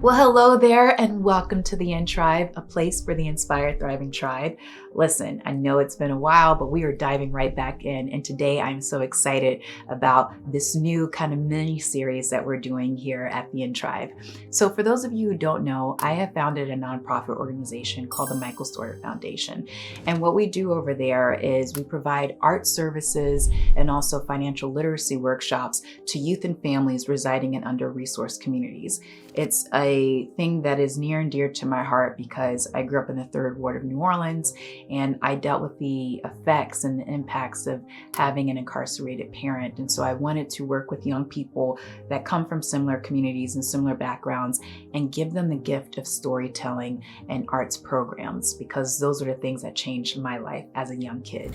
Well, hello there and welcome to the In Tribe, a place for the inspired, thriving tribe. Listen, I know it's been a while, but we are diving right back in. And today I'm so excited about this new kind of mini series that we're doing here at the In Tribe. So for those of you who don't know, I have founded a nonprofit organization called the Michael Storer Foundation. And what we do over there is we provide art services and also financial literacy workshops to youth and families residing in under-resourced communities. It's a thing that is near and dear to my heart because I grew up in the Third Ward of New Orleans and I dealt with the effects and the impacts of having an incarcerated parent. And so I wanted to work with young people that come from similar communities and similar backgrounds and give them the gift of storytelling and arts programs because those are the things that changed my life as a young kid.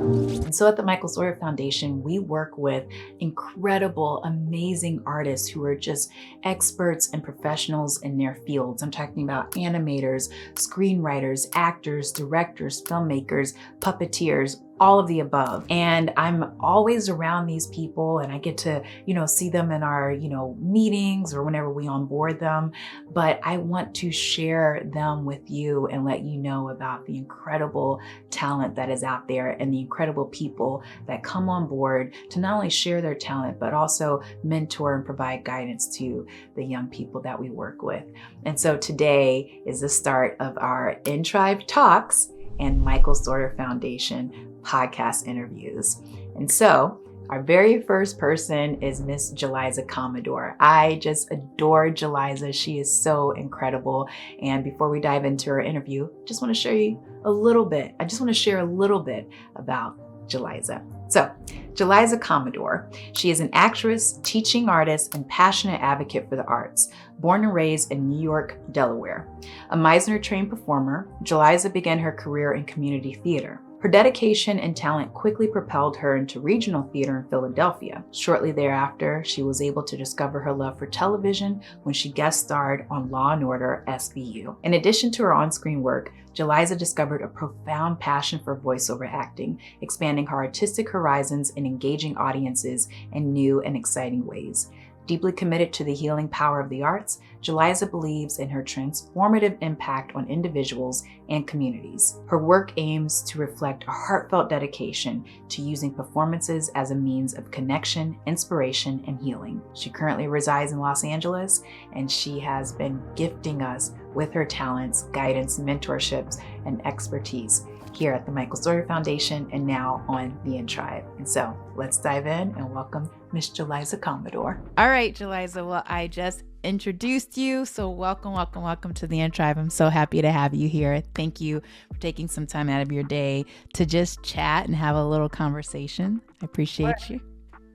And so at the Michael Storer Foundation, we work with incredible, amazing artists who are just experts and professionals in their fields. I'm talking about animators, screenwriters, actors, directors, filmmakers, puppeteers, all of the above. And I'm always around these people and I get to, see them in our, meetings or whenever we onboard them. But I want to share them with you and let you know about the incredible talent that is out there and the incredible people that come on board to not only share their talent, but also mentor and provide guidance to the young people that we work with. And so today is the start of our In Trive Talks and Michael Storer Foundation podcast interviews. And so our very first person is Miss Julyza Commodore. I just adore Julyza. She is so incredible. And before we dive into her interview, I just want to share a little bit about Julyza. So, Julyza Commodore, she is an actress, teaching artist, and passionate advocate for the arts. Born and raised in New York, Delaware. A Meisner-trained performer, Julyza began her career in community theater. Her dedication and talent quickly propelled her into regional theater in Philadelphia. Shortly thereafter, she was able to discover her love for television when she guest starred on Law & Order SVU. In addition to her on-screen work, Julyza discovered a profound passion for voiceover acting, expanding her artistic horizons and engaging audiences in new and exciting ways. Deeply committed to the healing power of the arts, Julyza believes in her transformative impact on individuals and communities. Her work aims to reflect a heartfelt dedication to using performances as a means of connection, inspiration, and healing. She currently resides in Los Angeles, and she has been gifting us with her talents, guidance, mentorships, and expertise here at the Michael Storer Foundation and now on the In Tribe. And so let's dive in and welcome Miss Julyza Commodore. All right, Julyza. Well, I just introduced you. So welcome to the In Tribe. I'm so happy to have you here. Thank you for taking some time out of your day to just chat and have a little conversation. I appreciate you.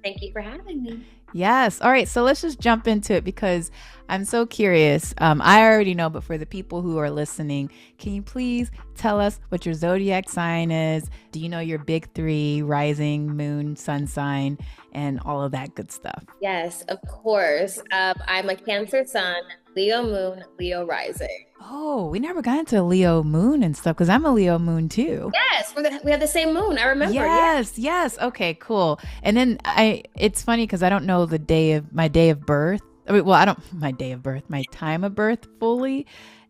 Thank you for having me. Yes. All right. So let's just jump into it because I'm so curious. I already know, but for the people who are listening, can you please tell us what your zodiac sign is? Do you know your big three, rising, moon, sun sign, and all of that good stuff? Yes, of course. I'm a Cancer sun, Leo moon, Leo rising. Oh, we never got into Leo moon and stuff because I'm a Leo moon too. Yes, we have the same moon. I remember. Yes. Okay, cool. And then it's funny because I don't know my day of birth. My time of birth fully.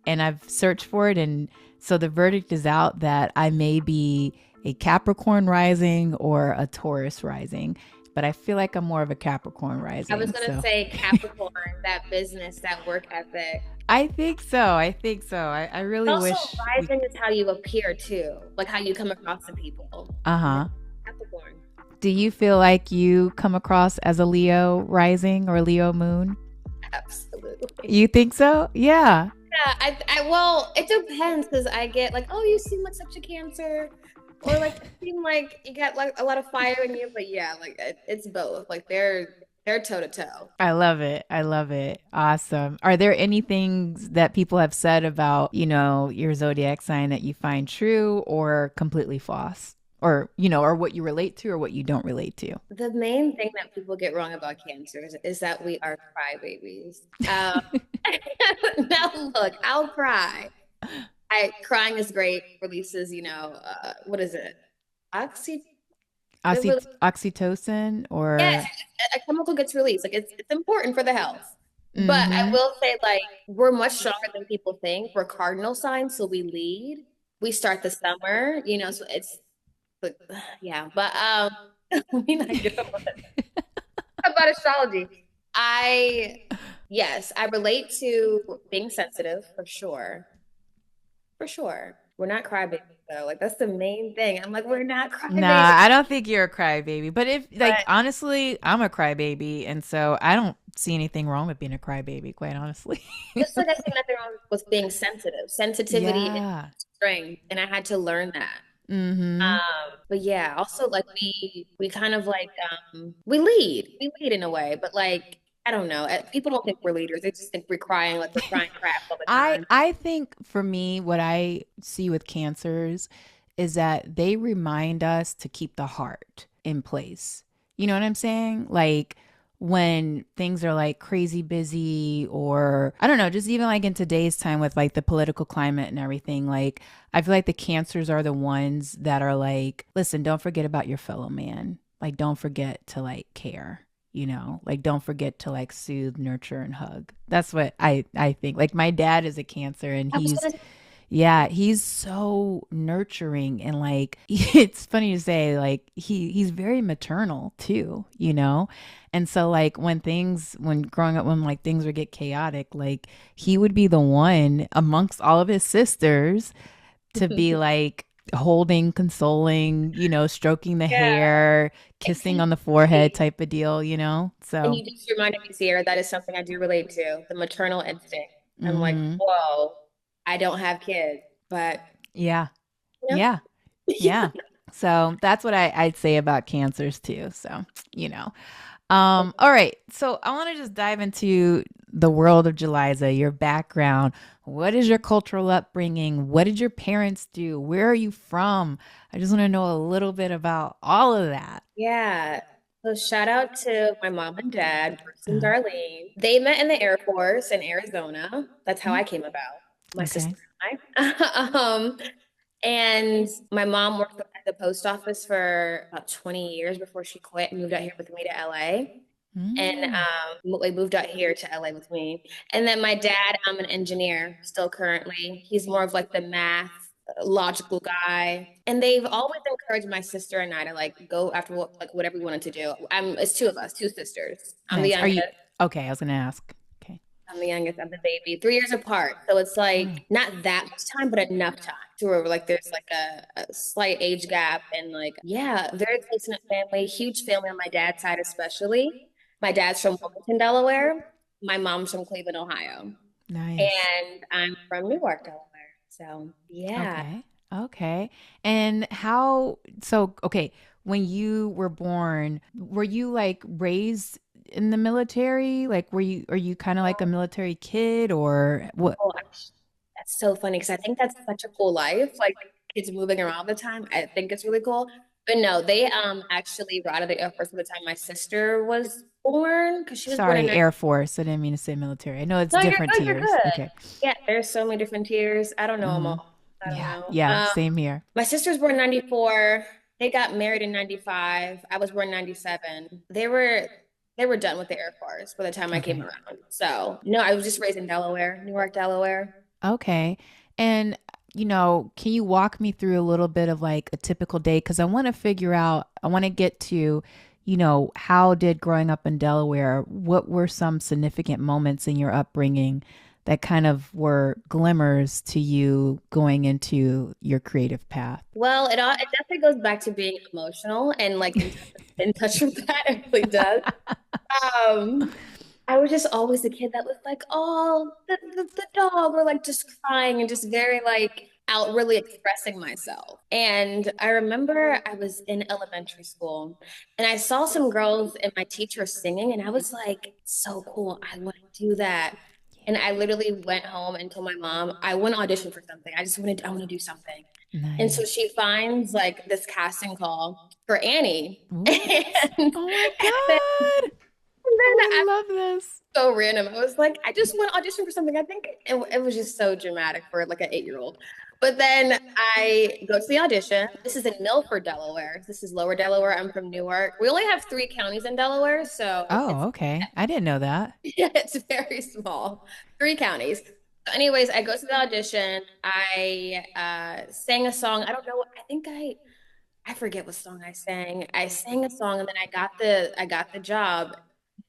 And I've searched for it. And so the verdict is out that I may be a Capricorn rising or a Taurus rising. But I feel like I'm more of a Capricorn rising. I was going to say Capricorn, that business, that work ethic. I think so. I really wish. Also, rising is how you appear too, like how you come across to people. Capricorn. Do you feel like you come across as a Leo rising or Leo moon? Absolutely. You think so? Yeah. Yeah. Well, it depends because I get like, oh, you seem like such a Cancer. Or like you seem like you got like a lot of fire in you, but yeah, like it's both. Like they're toe to toe. I love it. Awesome. Are there any things that people have said about, your zodiac sign that you find true or completely false? Or, or what you relate to or what you don't relate to? The main thing that people get wrong about Cancers is that we are crybabies. Now look, I'll cry. Crying is great. Releases, what is it? oxy. It really, Oxytocin yes, or a chemical gets released. Like it's important for the health. But I mm-hmm. will say, like, we're much stronger than people think. We're cardinal signs, so we lead. We start the summer, so it's like, yeah. But let me not get about astrology. I yes, I relate to being sensitive for sure. For sure. We're not crybabies though. Like that's the main thing. I'm like, we're not Nah, crybabies. I don't think you're a crybaby. But if like But honestly, I'm a crybaby, and so I don't see anything wrong with being a crybaby, quite honestly. just like I see nothing wrong with being sensitive. Sensitivity is Yeah. strength, and I had to learn that. Mm-hmm. But yeah, also like we kind of like we lead in a way, but like I don't know. People don't think we're leaders. They just think we're crying like we're crying crap all the I time. I think for me, what I see with cancers is that they remind us to keep the heart in place. You know what I'm saying? Like when things are like crazy busy, or I don't know, just even like in today's time with like the political climate and everything, like I feel like the cancers are the ones that are like, listen, don't forget about your fellow man. Like don't forget to like care, like don't forget to like soothe, nurture, and hug. That's what I think. Like my dad is a cancer, and I was he's, gonna yeah, he's so nurturing, and like it's funny to say, like he's very maternal too. And so like when growing up, when like things would get chaotic, like he would be the one amongst all of his sisters to be like holding, consoling, stroking the yeah. hair, kissing on the forehead type of deal. And So, you just reminded me, Sierra, that is something I do relate to, the maternal instinct. I'm like, mhm. whoa, I don't have kids, but Yeah. you know, Yeah. Yeah. So that's what I'd say about cancers too. So, you know. All right. So I want to just dive into the world of Julyza, your background. What is your cultural upbringing? What did your parents do? Where are you from? I just want to know a little bit about all of that. yeah. So shout out to my mom and dad, Bruce and Uh, Darlene. They met in the Air Force in Arizona. That's how mm, I came about, my okay. sister and I. And my mom worked at the post office for about 20 years before she quit and moved out here with me to LA. And Mm, we moved out here to LA with me. And then my dad, I'm an engineer still currently. He's more of like the math, logical guy. And they've always encouraged my sister and I to like go after whatever we wanted to do. It's two of us, two sisters. I'm the nice. Are youngest. you okay? I was going to ask. Okay. I'm the youngest of the baby, 3 years apart. So it's Oh, like not that much time, but enough time to where like there's like a slight age gap and like, yeah, very close knit family, huge family on my dad's side, especially. My dad's from Wilmington, Delaware. My mom's from Cleveland, Ohio. nice. And I'm from Newark, Delaware. So yeah. Okay. Okay. And okay, when you were born, were you like raised in the military? Like, are you kind of like a military kid or what? Oh, that's so funny because I think that's such a cool life. Like kids moving around all the time. I think it's really cool. But no, they actually were out of the Air Force by the time my sister was born because she was born in Sorry, Air Force. I didn't mean to say military. I know it's No, you're different good. You're tiers. good. Okay. Yeah, there's so many different tiers. I don't know them Mm-hmm. all. I don't Yeah. know. Yeah. Same here. My sister was born in 94. They got married in 95. I was born in 97. They were done with the Air Force by the time I came Okay. around. So, no, I was just raised in Delaware, Newark, Delaware. Okay. And, can you walk me through a little bit of like a typical day? Because I want to get to, how did growing up in Delaware, what were some significant moments in your upbringing that kind of were glimmers to you going into your creative path? Well, it definitely goes back to being emotional and like in touch with that. It really does. Um, I was just always the kid that was like, oh, the dog, or like just crying and just very like out really expressing myself. And I remember I was in elementary school and I saw some girls and my teacher singing, and I was like, so cool. I want to do that. And I literally went home and told my mom, I want to audition for something. I want to do something. And so Nice. she finds like this casting call for Annie. What? And Oh my then God. Oh, I I love this. so random. I was like, I just want to audition for something. I think it was just so dramatic for like an 8-year-old. But then I go to the audition. This is in Milford, Delaware. This is Lower Delaware. I'm from Newark. We only have 3 counties in Delaware, so Oh, it's okay. I didn't know that. yeah, it's very small. 3 counties. So anyways, I go to the audition. I sang a song. I don't know. I forget what song I sang. I sang a song and then I got the job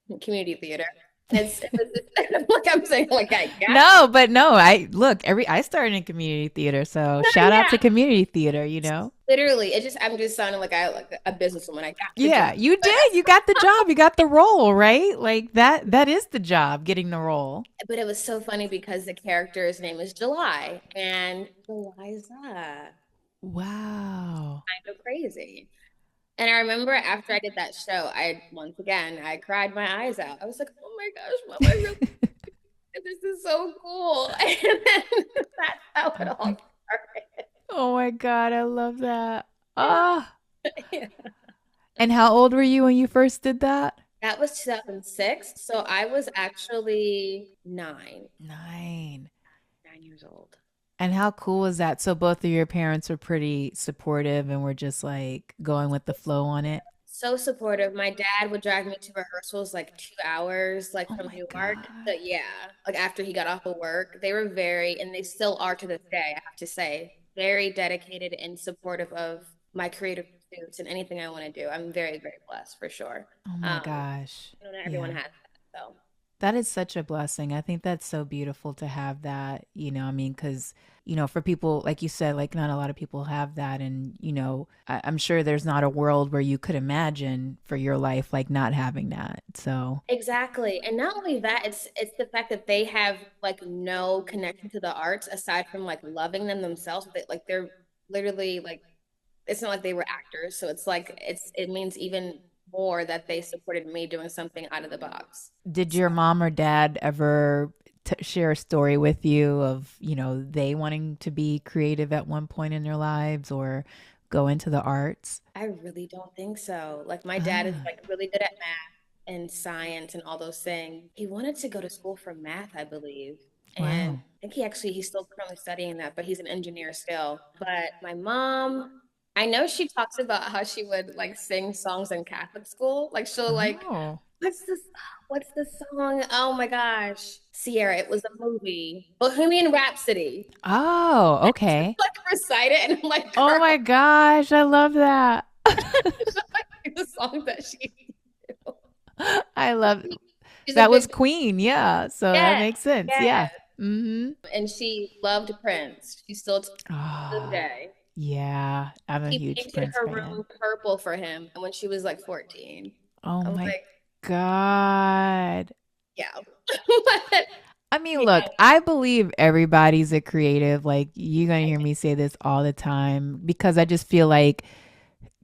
in community theater. It was like I'm saying like I got No, but no, I started in community theater, so shout out yeah. to community theater, you know? Literally, I'm just sounding like I like a businesswoman. I got the Yeah, job. you did. You got the job. You got the role, right? Like that is the job, getting the role. But it was so funny because the character's name is July and Julyza. Wow. Kind of crazy. And I remember after I did that show, I cried my eyes out. I was like, oh my gosh, mom, I really, this is so cool. And then that's how it all started. Oh my God, I love that. Ah. Yeah. And how old were you when you first did that? That was 2006. So I was actually 9, 9. 9 years old. And how cool was that? So both of your parents were pretty supportive and were just like going with the flow on it. So supportive. My dad would drive me to rehearsals like 2 hours, like Oh from my Newark. God. So yeah, like after he got off of work, they were and they still are to this day, I have to say, very dedicated and supportive of my creative pursuits and anything I want to do. I'm very, very blessed for sure. Oh my Um, gosh. not everyone Yeah. has that. So That is such a blessing. I think that's so beautiful to have that, I mean, because, for people, like you said, like not a lot of people have that. And, I'm sure there's not a world where you could imagine for your life, like not having that. So, exactly. And not only that, it's the fact that they have like no connection to the arts aside from like loving them themselves. Like they're literally like it's not like they were actors, so it's like it means even more that they supported me doing something out of the box. did So your mom or dad ever share a story with you of, they wanting to be creative at one point in their lives or go into the arts? I really don't think so. Like my dad is Ah, like really good at math and science and all those things. He wanted to go to school for math, I believe. And wow. I think he's still currently studying that, but he's an engineer still. But my mom, I know she talks about how she would like sing songs in Catholic school. Like she'll like Oh. What's this? What's the song? Oh my gosh. Ciera, it was a movie. Bohemian Rhapsody. Oh, okay. Like recite it, and I'm like, Oh girl, my gosh, I love that. like the song that she do. I love She's a that was big Queen, yeah. So that yeah, makes sense. yeah. Yeah. Mm-hmm. And she loved Prince. She still to this Oh, day. yeah. I'm a She huge painted Prince her fan. room purple for him, and when she was like 14. Oh I'm my like, God. yeah. I mean, look, Yeah. I believe everybody's a creative. Like, you're going to hear me say this all the time because I just feel like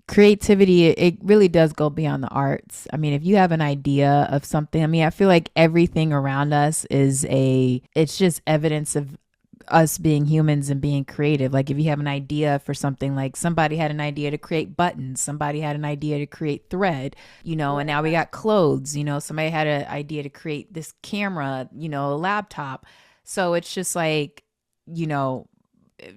creativity, it really does go beyond the arts. I mean, if you have an idea of something, I mean, I feel like everything around us it's just evidence of us being humans and being creative. Like if you have an idea for something, like somebody had an idea to create buttons, somebody had an idea to create thread, and now we got clothes, somebody had an idea to create this camera, a laptop. So it's just like, you know,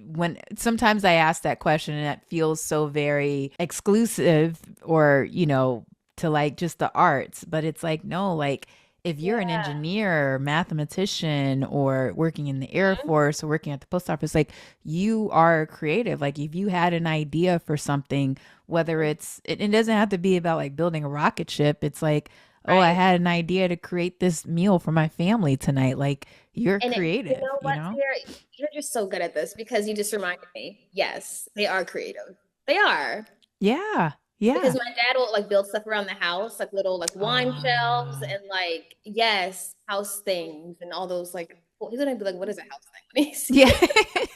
when sometimes I ask that question and it feels so very exclusive or, to like just the arts, but it's like, no, like if you're an Yeah. engineer or mathematician or working in the Air Mhm. Force or working at the post office, like you are creative. Like if you had an idea for something, whether it doesn't have to be about like building a rocket ship. It's like, oh, I Right. had an idea to create this meal for my family tonight. Like you're And you creative, know you what, know? Sarah? You're just so good at this because you just reminded me. Yes, they are creative. They are. Yeah. Because Yeah. my dad will like build stuff around the house, like little like wine shelves Ah, and like yes, house things and all those like well, he's gonna be like, what is a house thing? Let me see. yeah.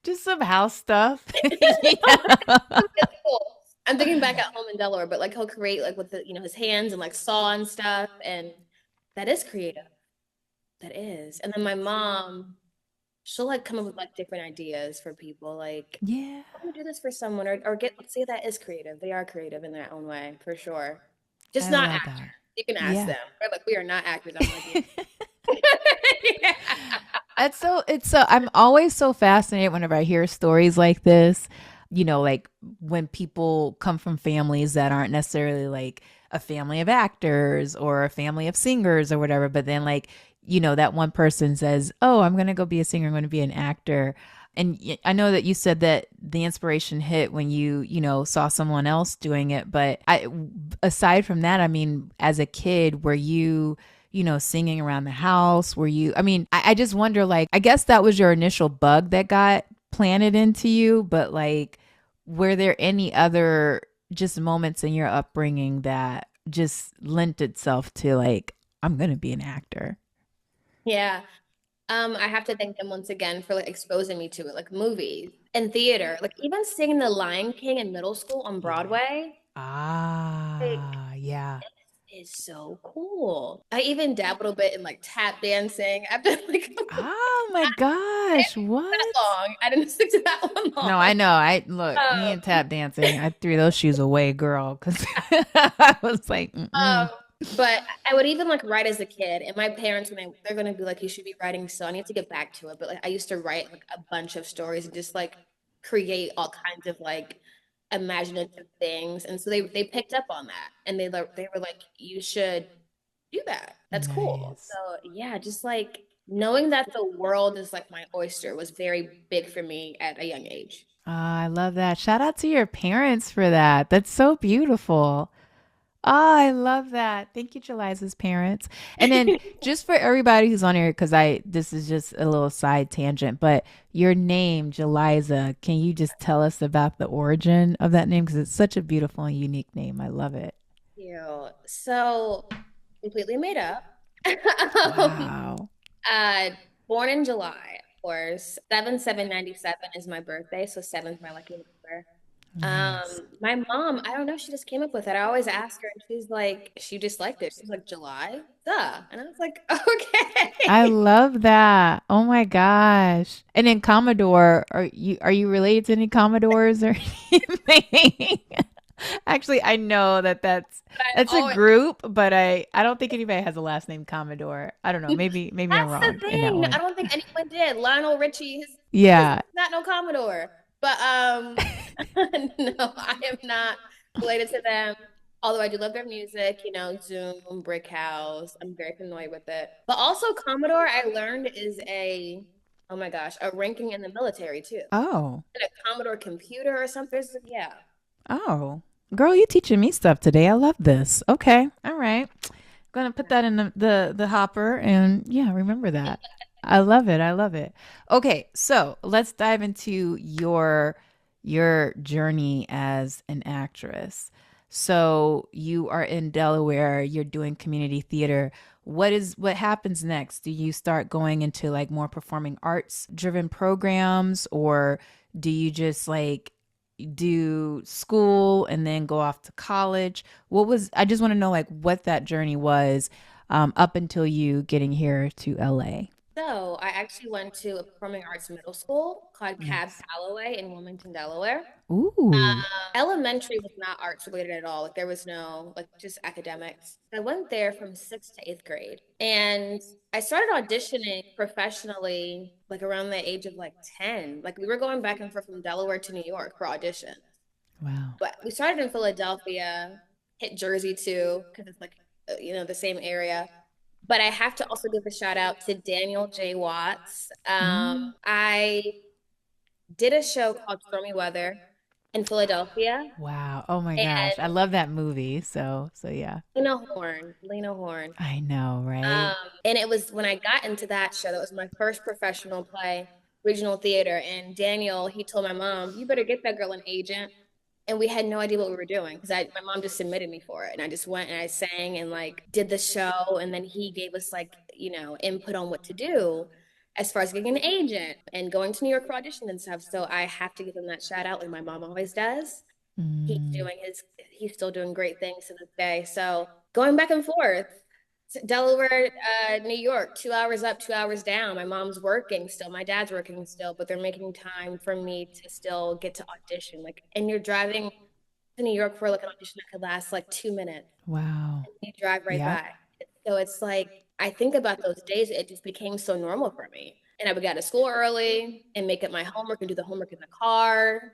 Just some house stuff. Yeah. It's cool. I'm thinking back at home in Delaware, but like he'll create like with the his hands and like saw and stuff, and that is creative. That is. And then my mom, she'll like come up with like different ideas for people. Like, Yeah. I'm gonna do this for someone, or get say that is creative. They are creative in their own way, for sure. Just I not love actors. that. You can ask Yeah. them. They're like, we are not actors. I'm like, yeah. I'm always so fascinated whenever I hear stories like this, like when people come from families that aren't necessarily like a family of actors or a family of singers or whatever, but then like, that one person says, "Oh, I'm going to go be a singer, I'm going to be an actor." And I know that you said that the inspiration hit when saw someone else doing it, but aside from that, I mean, as a kid, were you singing around the house? Were you, I mean, I just wonder, like, I guess that was your initial bug that got planted into you, but like, were there any other just moments in your upbringing that just lent itself to like, I'm going to be an actor? Yeah. I have to thank them once again for like exposing me to it, like movies and theater, like even seeing The Lion King in middle school on Yeah. Broadway. Like, Yeah. is so cool. I even dabbled a bit in like tap dancing. I've been like Oh my gosh. that What? long. I didn't stick to that one No, I long. know. I look, me and Um, tap dancing, I threw those shoes away, girl, because I was like, um, mm-mm. but I would even like write as a kid, and my parents when they're gonna be like, you should be writing. So I need to get back to it. But like I used to write like a bunch of stories and just like create all kinds of like imaginative things. And so they picked up on that, and they were like, you should do that. That's cool. Nice. So yeah, just like knowing that the world is like my oyster was very big for me at a young age. Ah, I love that. Shout out to your parents for that. That's so beautiful. Oh, I love that. Thank you, Julyza's parents. And then just for everybody who's on here, because this is just a little side tangent, but your name, Julyza, can you just tell us about the origin of that name? Because it's such a beautiful and unique name. I love it. You. So completely made up. um, Wow. uh, born in July, of course. 7/7/97 is my birthday, so seven's my lucky number. Nice. My mom, I don't know, she just came up with it. I always ask her, and she's like, she just liked it. She's like, July, duh. And I was like, I okay. love that. Oh my gosh. And then Commodore, are you related to any Commodores or anything? Actually, I know that that's a Oh, group, but I don't think anybody has a last name Commodore. I don't know. Maybe I'm that's the wrong in that thing. I one. don't think anyone did. Lionel Richie, his Yeah. not no Commodore. But no, I am not related to them. Although I do love their music, Zoom, Brick House. I'm very familiar with it. But also Commodore, I learned is oh my gosh, a ranking in the military too. Oh. And a Commodore computer or something. Yeah. Oh. Girl, you teaching me stuff today. I love this. Okay. All right. Gonna put that in the hopper and yeah, remember that. I love it. I love it. Okay, so let's dive into your journey as an actress. So you are in Delaware, you're doing community theater. What happens next? Do you start going into like more performing arts driven programs, or do you just like do school and then go off to college? I just want to know like what that journey was up until you getting here to LA. So I actually went to a performing arts middle school called Cab Nice. Calloway in Wilmington, Delaware. Ooh. Elementary was not arts related at all. Like there was no like just academics. I went there from sixth to eighth grade, and I started auditioning professionally like around the age of like 10. Like we were going back and forth from Delaware to New York for auditions. Wow. But we started in Philadelphia, hit Jersey too, because it's like the same area. But I have to also give a shout out to Daniel J. Watts. Mm. I did a show called Stormy Weather in Philadelphia, Wow. Oh my gosh. I and love that movie. So yeah. Lena Horne. I know, Um, right? and it was when I got into that show, that was my first professional play, regional theater. And Daniel, he told my mom, "You better get that girl an agent." And we had no idea what we were doing because my mom just submitted me for it, and I just went and I sang and like did the show, and then he gave us like input on what to do as far as getting an agent and going to New York for audition and stuff. So I have to give him that shout out, like my mom always does. Mm. He's still doing great things to this day. So going back and forth, Delaware, New York, 2 hours up, 2 hours down. My mom's working still, my dad's working still, but they're making time for me to still get to audition. Like, and you're driving to New York for like an audition that could last like 2 minutes. Wow. You drive right Yep. by. So it's like I think about those days, it just became so normal for me. And I would get out of school early and make up my homework and do the homework in the car.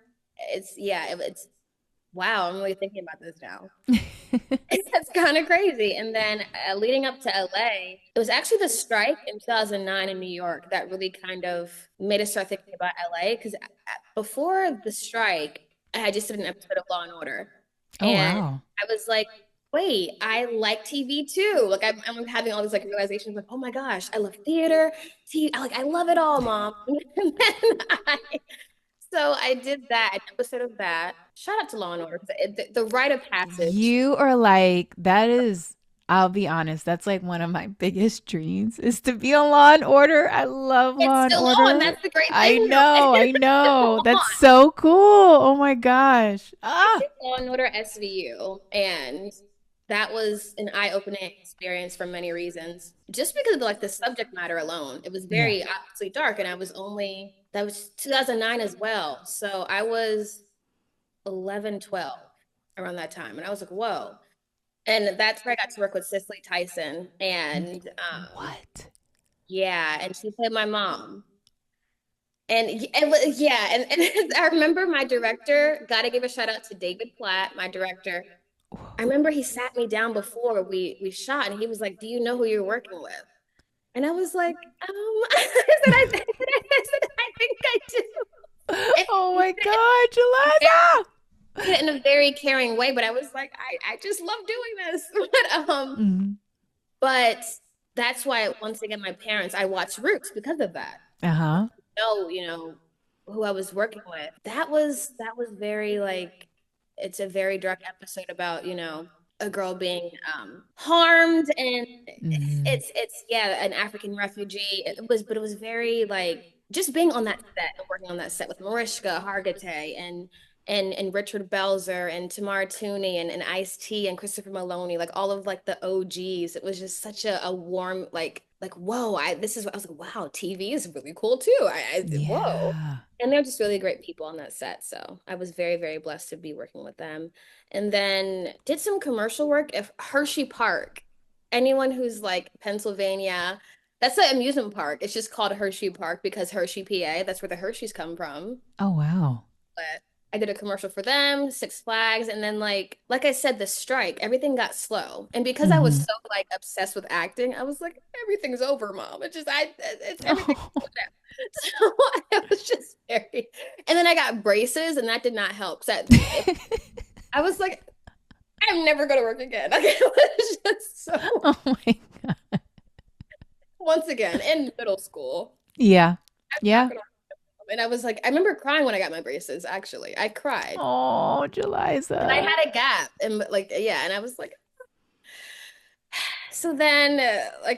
It's wow, I'm really thinking about this now. It's kind of crazy. And then leading up to LA, it was actually the strike in 2009 in New York that really kind of made us start thinking about LA. Because before the strike, I had just did an episode of Law and Order. Oh, And wow. I was like, wait, I like TV too. Like I'm having all these like realizations like, oh my gosh, I love theater, TV, I love it all, mom. And then so I did that, an episode of that. Shout out to Law and Order because the rite of passage. You are like, that is, I'll be honest, that's like one of my biggest dreams is to be on Law and Order. I love It's Law and still on. Order. That's the great I thing, though. know, I It's know. still That's on. so cool. Oh my gosh. I Ah. did Law and Order SVU, and that was an eye-opening experience for many reasons. Just because of the subject matter alone, it was Yeah. very obviously dark, and that was 2009 as well. So I was 11, 12 around that time, and I was like, whoa. And that's where I got to work with Cicely Tyson, and What? yeah, and she played my mom. Yeah, and I remember my director, gotta give a shout out to David Platt, my director. I remember he sat me down before we shot and he was like, "Do you know who you're working with?" And I was like, I said, I think I do. And Oh he my said it God, in a very caring way, but I was like, I just love doing this. Julyza. Mhm. But that's why once again, my parents, I watched Roots because of that. Uh-huh. Who I was working with. That was very it's a very dark episode about, a girl being harmed and Mhm. it's yeah, an African refugee. But it was very just being on that set and working on that set with Mariska Hargitay and Richard Belzer and Tamara Tooney and Ice-T and Christopher Maloney, like all of the OGs. It was just such a warm whoa, I was like, wow, TV is really cool too. Whoa. Yeah. And they're just really great people on that set. So I was very, very blessed to be working with them. And then did some commercial work at Hershey Park. Anyone who's Pennsylvania, that's an amusement park. It's just called Hershey Park because Hershey, PA, that's where the Hershey's come from. Oh, wow. But I did a commercial for them, Six Flags, and then like I said, the strike, everything got slow. And because I was Mhm. so obsessed with acting, I was like, everything's over, mom. It's everything. Oh. So I was just very, and then I got braces, and that did not help. I was like, I'm never going to work again. Like, it was just so, Oh my God. once again, in middle school, Yeah. I'm not Yeah. going to work. And I was like, I remember crying when I got my braces, actually. I cried. Oh, And I Julyza. had a gap, and yeah, and I was like, so then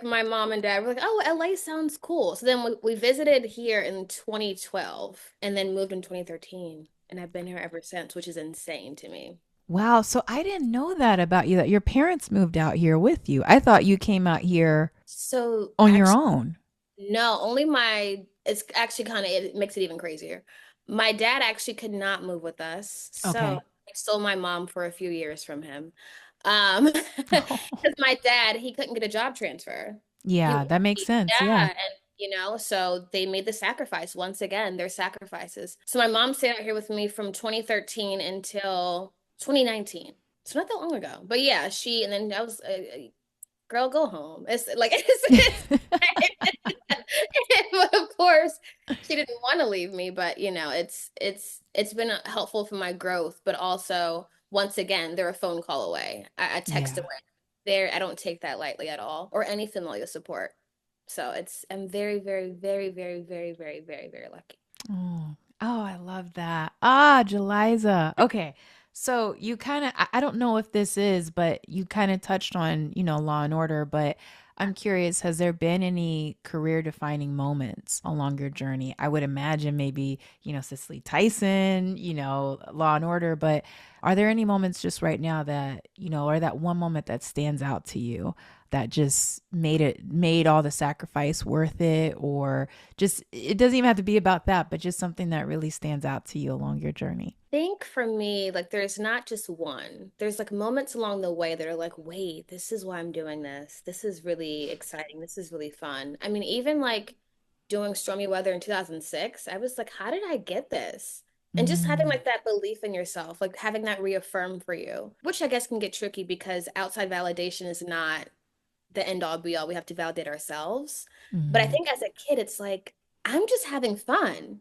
my mom and dad were like, oh, LA sounds cool. So then we visited here in 2012 and then moved in 2013. And I've been here ever since, which is insane to me. Wow. So I didn't know that about you, that your parents moved out here with you. I thought you came out here So on your actually, own. no, it's actually it makes it even crazier. My dad actually could not move with us. So Okay. I stole my mom for a few years from him. Because my dad, he couldn't get a job transfer. He, Yeah, that makes sense. yeah, Yeah. and so they made the sacrifice once again, their sacrifices. So my mom stayed out here with me from 2013 until 2019. It's not that long ago, but yeah, and then I was, girl, go home. It's but of course, she didn't want to leave me, but it's been helpful for my growth, but also once again, they're a phone call away, a text Yeah. away. I don't take that lightly at all, or any familial support. So I'm very, very, very, very, very, very, very, very lucky. Oh, oh, I love that. Ah, Julyza. Okay. So you kind of, I don't know if this is, but you kind of touched on, Law and Order, but I'm curious, has there been any career defining moments along your journey? I would imagine maybe, Cicely Tyson, Law and Order, but are there any moments just right now that, or that one moment that stands out to you that just made all the sacrifice worth it, or just, it doesn't even have to be about that, but just something that really stands out to you along your journey? Think for me, there's not just one. There's moments along the way that are like, wait, this is why I'm doing this. This is really exciting. This is really fun. I mean, even doing Stormy Weather in 2006, I was like, how did I get this? And just having Mm, like that belief in yourself, like having that reaffirmed for you, which I guess can get tricky because outside validation is not the end all be all. We have to validate ourselves. But I mm, think as a kid, it's like, I'm just having fun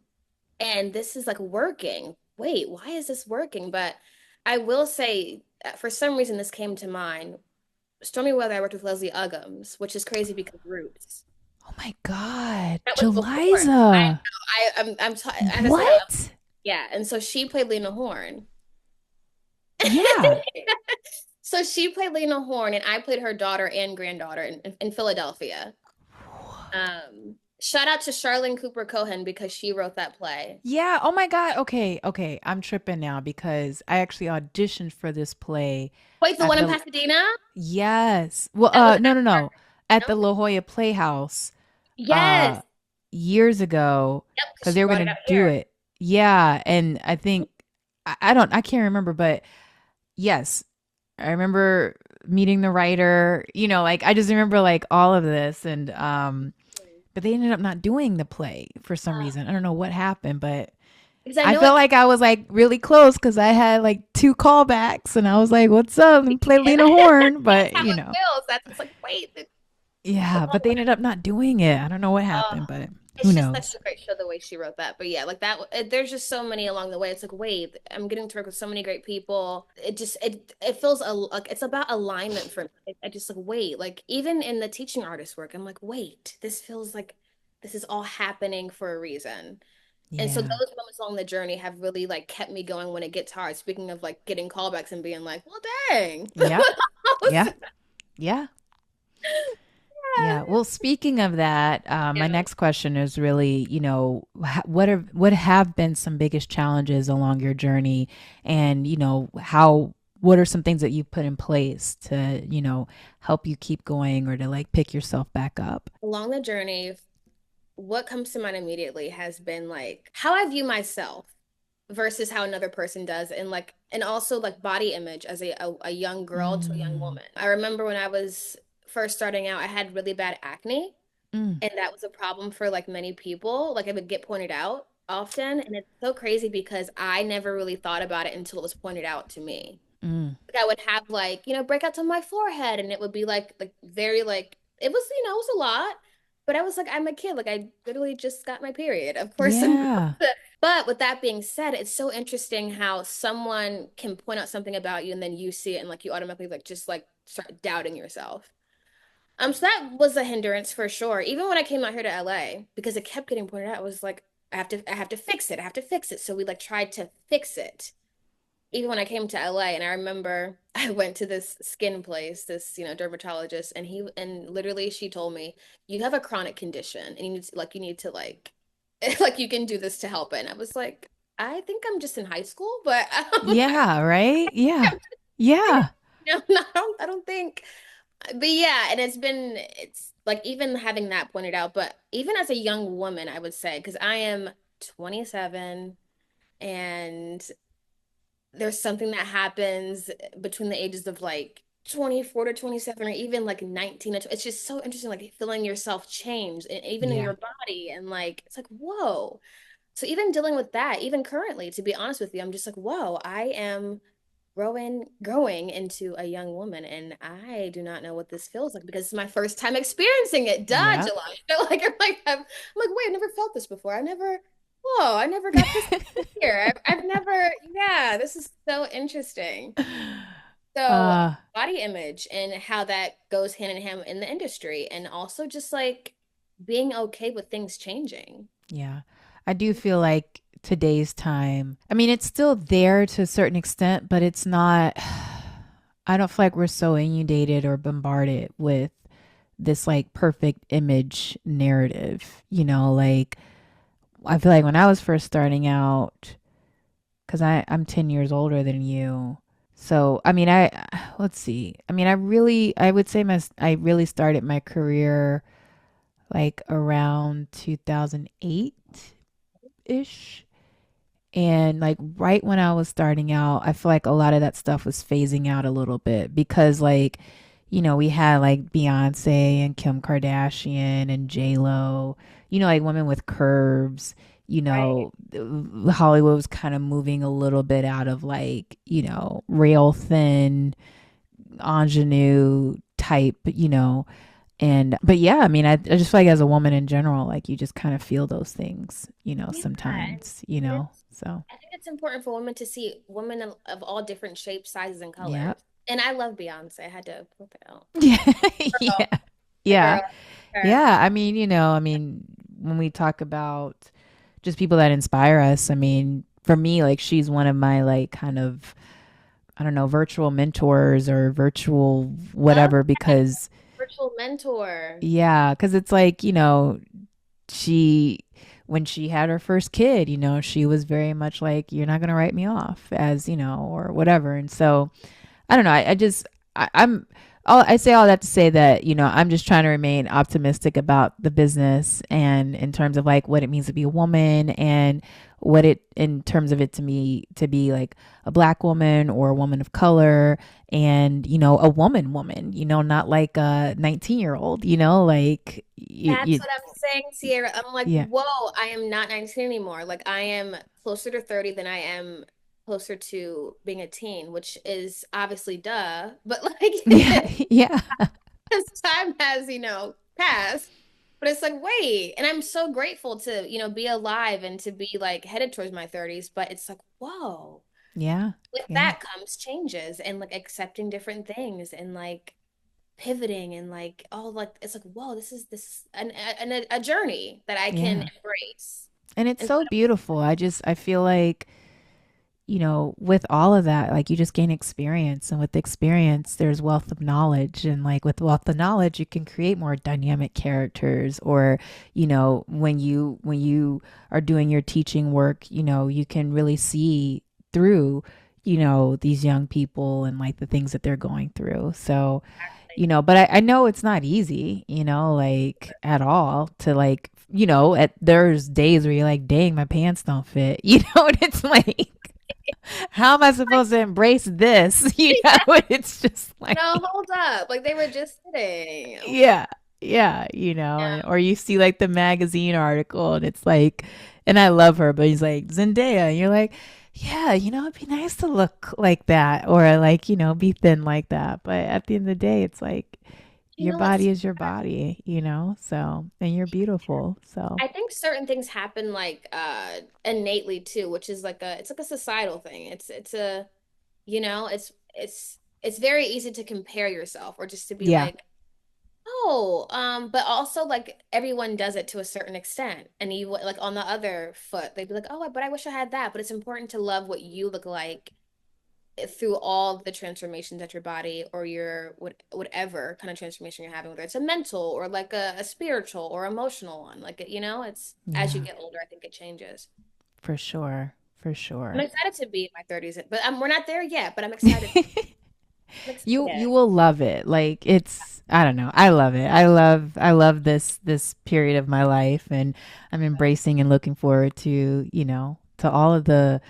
and this is like working. Wait, why is this working? But I will say, for some reason, this came to mind. Stormy Weather, I worked with Leslie Uggams, which is crazy because Roots. oh my God. That was before. Julyza. As I said, What? yeah. And so she played Lena Horne. Yeah. So she played Lena Horne, and I played her daughter and granddaughter in Philadelphia. Shout out to Charlene Cooper Cohen because she wrote that play. Yeah. Oh my God. Okay. Okay. I'm tripping now because I actually auditioned for this play Wait, the at one in the, Pasadena? yes. Well, That was no, no, no. At the no? La Jolla Playhouse, Yes. uh, years ago, Yep, because because she they were brought it gonna out do here. it. Yeah. And I think, I can't remember, but yes, I remember meeting the writer, like I just remember like all of this and but they ended up not doing the play for some reason. I don't know what happened, but Because I I know felt it like I was like really close because I had like two callbacks and I was like, "What's up?" and play did. Lena Horne, That's but how it feels. That's it's like, wait, yeah, but they ended up not doing it. I don't know what oh, happened, but who it's just such knows? a great show the way she wrote that. But yeah, like that, there's just so many along the way. It's like, wait, I'm getting to work with so many great people. It feels like it's about alignment for me. I just like, wait, like even in the teaching artist work, I'm like, wait, this feels like this is all happening for a reason. And so Yeah. those moments along the journey have really like kept me going when it gets hard. Speaking of like getting callbacks and being like, well, dang. Yep. Yeah. Yeah. Yeah. Well, speaking of that, my Yeah. next question is really, what have been some biggest challenges along your journey, and what are some things that you've put in place to, help you keep going or to like pick yourself back up? Along the journey, what comes to mind immediately has been like how I view myself versus how another person does, and like and also like body image as a young girl to a young Mm, woman. I remember when I was first starting out, I had really bad acne, mm, and that was a problem for like many people. Like it would get pointed out often, and it's so crazy because I never really thought about it until it was pointed out to me. mm. Like I would have like, breakouts on my forehead and it would be like very like it was, it was a lot. But I was like, I'm a kid. Like I literally just got my period. Of course I'm Yeah. but with that being said, it's so interesting how someone can point out something about you and then you see it and like you automatically like just like start doubting yourself. So that was a hindrance for sure. Even when I came out here to LA, because it kept getting pointed out, I was like, I have to fix it. I have to fix it. So we like tried to fix it even when I came to LA. And I remember I went to this skin place, this, dermatologist, and literally she told me, you have a chronic condition and you need to like you can do this to help it. And I was like, I think I'm just in high school, but Yeah, right? Yeah. Yeah. no, no, I don't think. But yeah, and it's like even having that pointed out, but even as a young woman, I would say, because I am 27 and there's something that happens between the ages of like 24 to 27 or even like 19 to 20. It's just so interesting, like feeling yourself change and even in Yeah. your body. And like, it's like, whoa. So even dealing with that, even currently, to be honest with you, I'm just like, whoa, I am growing into a young woman. And I do not know what this feels like because it's my first time experiencing it. Duh, Yeah. July. I'm like, wait, I've never felt this before. Whoa, I never got this here. I've never, yeah, this is so interesting. So, Uh, body image and how that goes hand in hand in the industry, and also just like being okay with things changing. yeah. I do feel like today's time, I mean, it's still there to a certain extent, but it's not, I don't feel like we're so inundated or bombarded with this like perfect image narrative, like I feel like when I was first starting out, because I'm 10 years older than you. So, I mean, let's see. I mean, I would say I really started my career like around 2008-ish. And like right when I was starting out, I feel like a lot of that stuff was phasing out a little bit because like, we had like Beyonce and Kim Kardashian and J-Lo, like women with curves. Right. Hollywood was kind of moving a little bit out of like, rail thin ingenue type, but yeah, I mean, I just feel like as a woman in general, like you just kind of feel those things, Yeah. sometimes, And it's, so I think it's important for women to see women of all different shapes, sizes, and yeah. colors. And I love Beyonce. I had to put that out. Yeah. Girl, Yeah. the Yeah. girl, her. Yeah. I mean, when we talk about just people that inspire us, I mean, for me, like she's one of my like kind of, I don't know, virtual mentors or virtual Love whatever, because virtual mentor. yeah, because it's like, she, when she had her first kid, she was very much like, you're not going to write me off as, or whatever. And so I don't know. I just, I'm, I say all that to say that, I'm just trying to remain optimistic about the business and in terms of like what it means to be a woman and what it, in terms of it to me, to be like a Black woman or a woman of color and, a woman, not like a 19-year-old, like, That's what I'm saying, Sierra. I'm like, yeah. whoa, I am not 19 anymore. Like, I am closer to 30 than I am closer to being a teen, which is obviously duh. But like, Yeah. Yeah. as time has, passed. But it's like, wait, and I'm so grateful to, be alive and to be like headed towards my 30s. But it's like, whoa, Yeah. with Yeah. that comes changes and like accepting different things and like pivoting and like oh like it's like whoa this a journey that I can Yeah. embrace. And it's And so beautiful. I feel like, with all of that, like you just gain experience. And with experience, there's wealth of knowledge. And like with wealth of knowledge, you can create more dynamic characters. Or, when you are doing your teaching work, you can really see through, these young people and like the things that they're going through. So, but I know it's not easy, like at all to like, there's days where you're like, dang, my pants don't fit, and it's like, how am I supposed to embrace this? It's just like, no, hold up, like they were just sitting. yeah, yeah, or you see like the magazine article and it's like, and I love her, but he's like Zendaya, and you're like, yeah, it'd be nice to look like that or like, be thin like that. But at the end of the day, it's like your What's body is your body, so, and you're beautiful. So, I think certain things happen like innately too, which is like it's like a societal thing. It's a it's very easy to compare yourself or just to be yeah, like, oh, but also like everyone does it to a certain extent. And you like on the other foot, they'd be like, oh, but I wish I had that. But it's important to love what you look like through all the transformations at your body or your whatever kind of transformation you're having, whether it's a mental or like a spiritual or emotional one. Like it's as you yeah, get older, I think it changes. for sure, for I'm sure. excited to be in my 30s, but we're not there yet, but I'm excited. I'm You excited. will love it. Like it's, I don't know. I love it. I love this period of my life, and I'm embracing and looking forward to, to all of the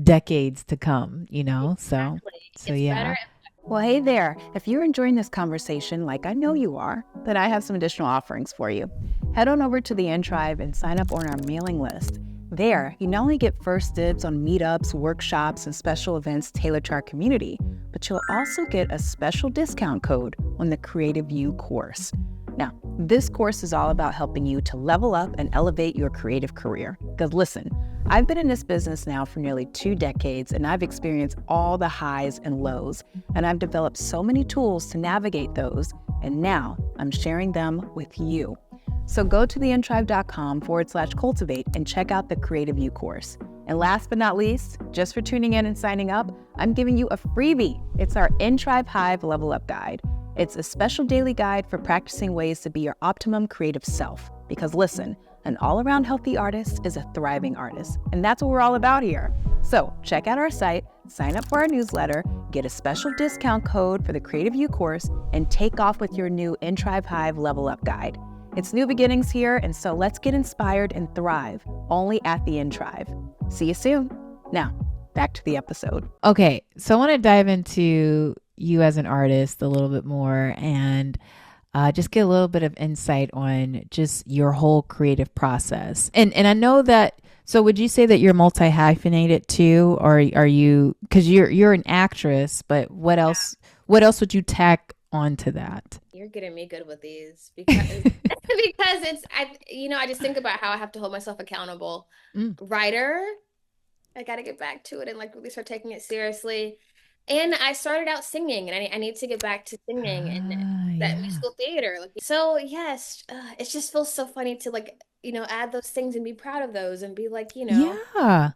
decades to come, So Exactly. so It's better. yeah. Well, hey there. If you're enjoying this conversation like I know you are, then I have some additional offerings for you. Head on over to the In Tribe and sign up on our mailing list. There, you not only get first dibs on meetups, workshops, and special events tailored to our community, but you'll also get a special discount code on the Creative You course. Now, this course is all about helping you to level up and elevate your creative career. Because listen, I've been in this business now for nearly 2 decades, and I've experienced all the highs and lows, and I've developed so many tools to navigate those, and now I'm sharing them with you. So go to theintribe.com/cultivate and check out the Creative You course. And last but not least, just for tuning in and signing up, I'm giving you a freebie. It's our In Tribe Hive Level Up Guide. It's a special daily guide for practicing ways to be your optimum creative self. Because listen, an all-around healthy artist is a thriving artist, and that's what we're all about here. So check out our site, sign up for our newsletter, get a special discount code for the Creative You course, and take off with your new In Tribe Hive Level Up Guide. It's new beginnings here, and so let's get inspired and thrive only at the In Tribe. See you soon. Now, back to the episode. Okay, so I want to dive into, you as an artist a little bit more and just get a little bit of insight on just your whole creative process. And I know that. So would you say that you're multi hyphenated too, or are you? Because you're an actress, but what else? What else would you tack onto that? You're getting me good with these because because I just think about how I have to hold myself accountable. Mm. Writer, I got to get back to it and like really start taking it seriously. And I started out singing, and I need to get back to singing and that Yeah. musical theater. Like, so yes, it just feels so funny to like add those things and be proud of those and be like Yeah.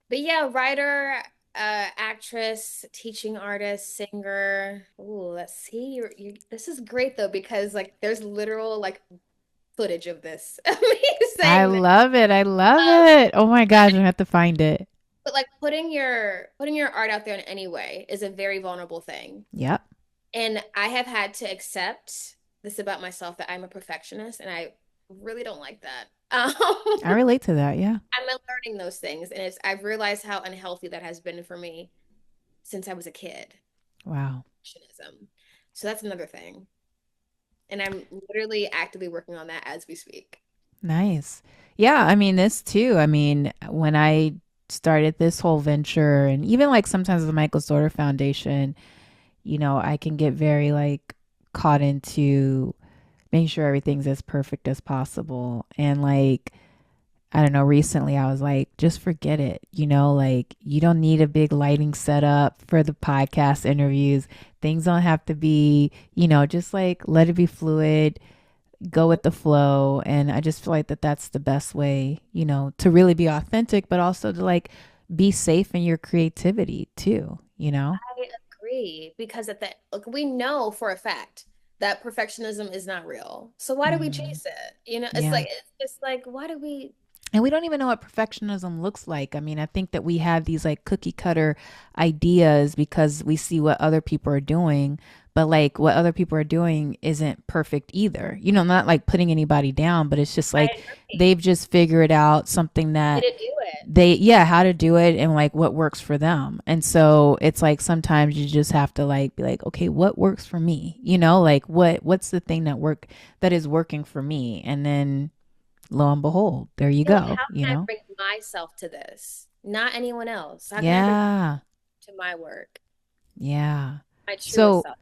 But yeah, writer, actress, teaching artist, singer. Ooh, let's see. This is great though because like there's literal like footage of this of me I saying this. love it. I love it. Oh my gosh, I have to find it. But like putting your art out there in any way is a very vulnerable thing. Yep. And I have had to accept this about myself that I'm a perfectionist and I really don't like that. I relate to that. Yeah. I'm learning those things and I've realized how unhealthy that has been for me since I was a kid. Wow. Perfectionism. So that's another thing. And I'm literally actively working on that as we speak. Nice. Yeah, I mean this too. I mean, when I started this whole venture and even like sometimes the Michael's Daughter Foundation, I can get very like caught into making sure everything's as perfect as possible. And like, I don't know, recently I was like, just forget it. Like you don't need a big lighting setup for the podcast interviews. Things don't have to be, just like let it be fluid, go with the flow. And I just feel like that's the best way, to really be authentic, but also to like be safe in your creativity too. I agree because look, we know for a fact that perfectionism is not real. So why do we Hmm. chase it? Yeah. It's just like why do we And we don't even know what perfectionism looks like. I mean, I think that we have these like cookie cutter ideas because we see what other people are doing, but like what other people are doing isn't perfect either. Not like putting anybody down, but it's just I like agree. they've just figured out something Way that to do it. yeah, how to do it and like what works for them. And so it's like sometimes you just have to like be like, okay, what works for me? Like what's the thing that is working for me? And then lo and behold, there you How go. can I bring myself to this? Not anyone else. How can I bring Yeah. to my work? Yeah. My truest So self.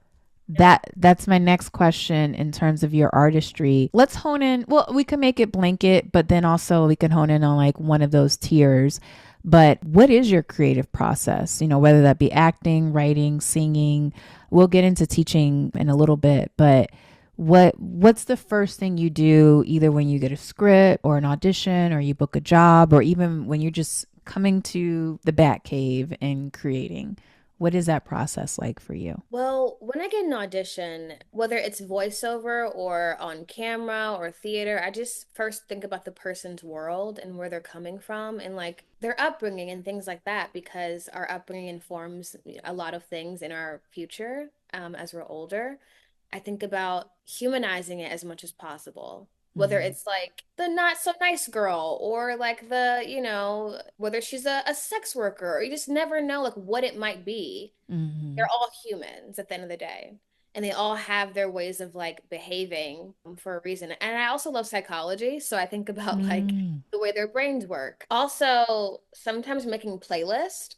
Yeah. that's my next question in terms of your artistry. Let's hone in. Well, we can make it blanket, but then also we can hone in on like one of those tiers. But what is your creative process? Whether that be acting, writing, singing. We'll get into teaching in a little bit, but what's the first thing you do either when you get a script or an audition or you book a job or even when you're just coming to the Bat Cave and creating? What is that process like for you? Well, when I get an audition, whether it's voiceover or on camera or theater, I just first think about the person's world and where they're coming from and like their upbringing and things like that, because our upbringing informs a lot of things in our future as we're older. I think about humanizing it as much as possible. Whether Mm-hmm. it's like the not so nice girl or like whether she's a sex worker or you just never know like what it might be. Mm-hmm. They're all humans at the end of the day. And they all have their ways of like behaving for a reason. And I also love psychology. So I think about like Mm. the way their brains work. Also, sometimes making playlists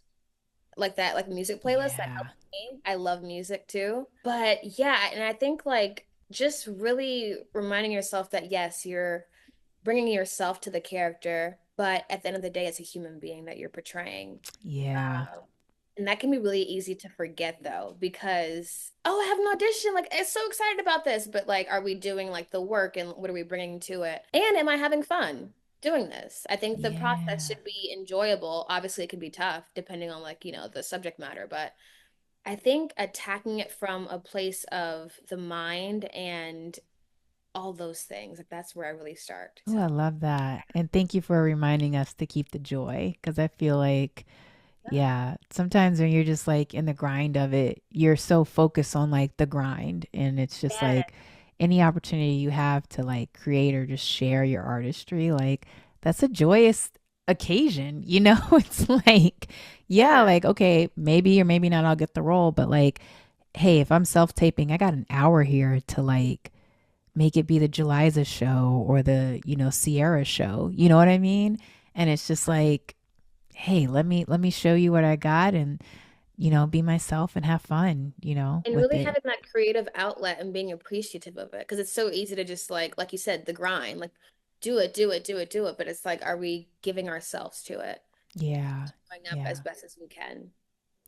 like that, like music playlists that help Yeah. me. I love music too. But yeah, and I think like just really reminding yourself that yes, you're bringing yourself to the character, but at the end of the day, it's a human being that you're portraying. Yeah. And that can be really easy to forget though, because, oh, I have an audition. Like, I'm so excited about this. But like, are we doing like the work and what are we bringing to it? And am I having fun doing this? I think the process Yeah. should be enjoyable. Obviously, it can be tough depending on like, the subject matter. But I think attacking it from a place of the mind and all those things, like that's where I really start. Oh, I love that. And thank you for reminding us to keep the joy because I feel like, yeah, sometimes when you're just like in the grind of it, you're so focused on like the grind. And it's just Yeah. like any opportunity you have to like create or just share your artistry, like that's a joyous occasion, you know? It's like, yeah, Yeah. like, okay, maybe or maybe not I'll get the role, but like, hey, if I'm self-taping, I got an hour here to like make it be the Julyza show or the, Ciera show. You know what I mean? And it's just like, hey, let me show you what I got and, be myself and have fun, And with really it. having that creative outlet and being appreciative of it. Because it's so easy to just like you said, the grind, like do it, do it, do it, do it. But it's like, are we giving ourselves to it? Yeah. Showing up as Yeah. best as we can.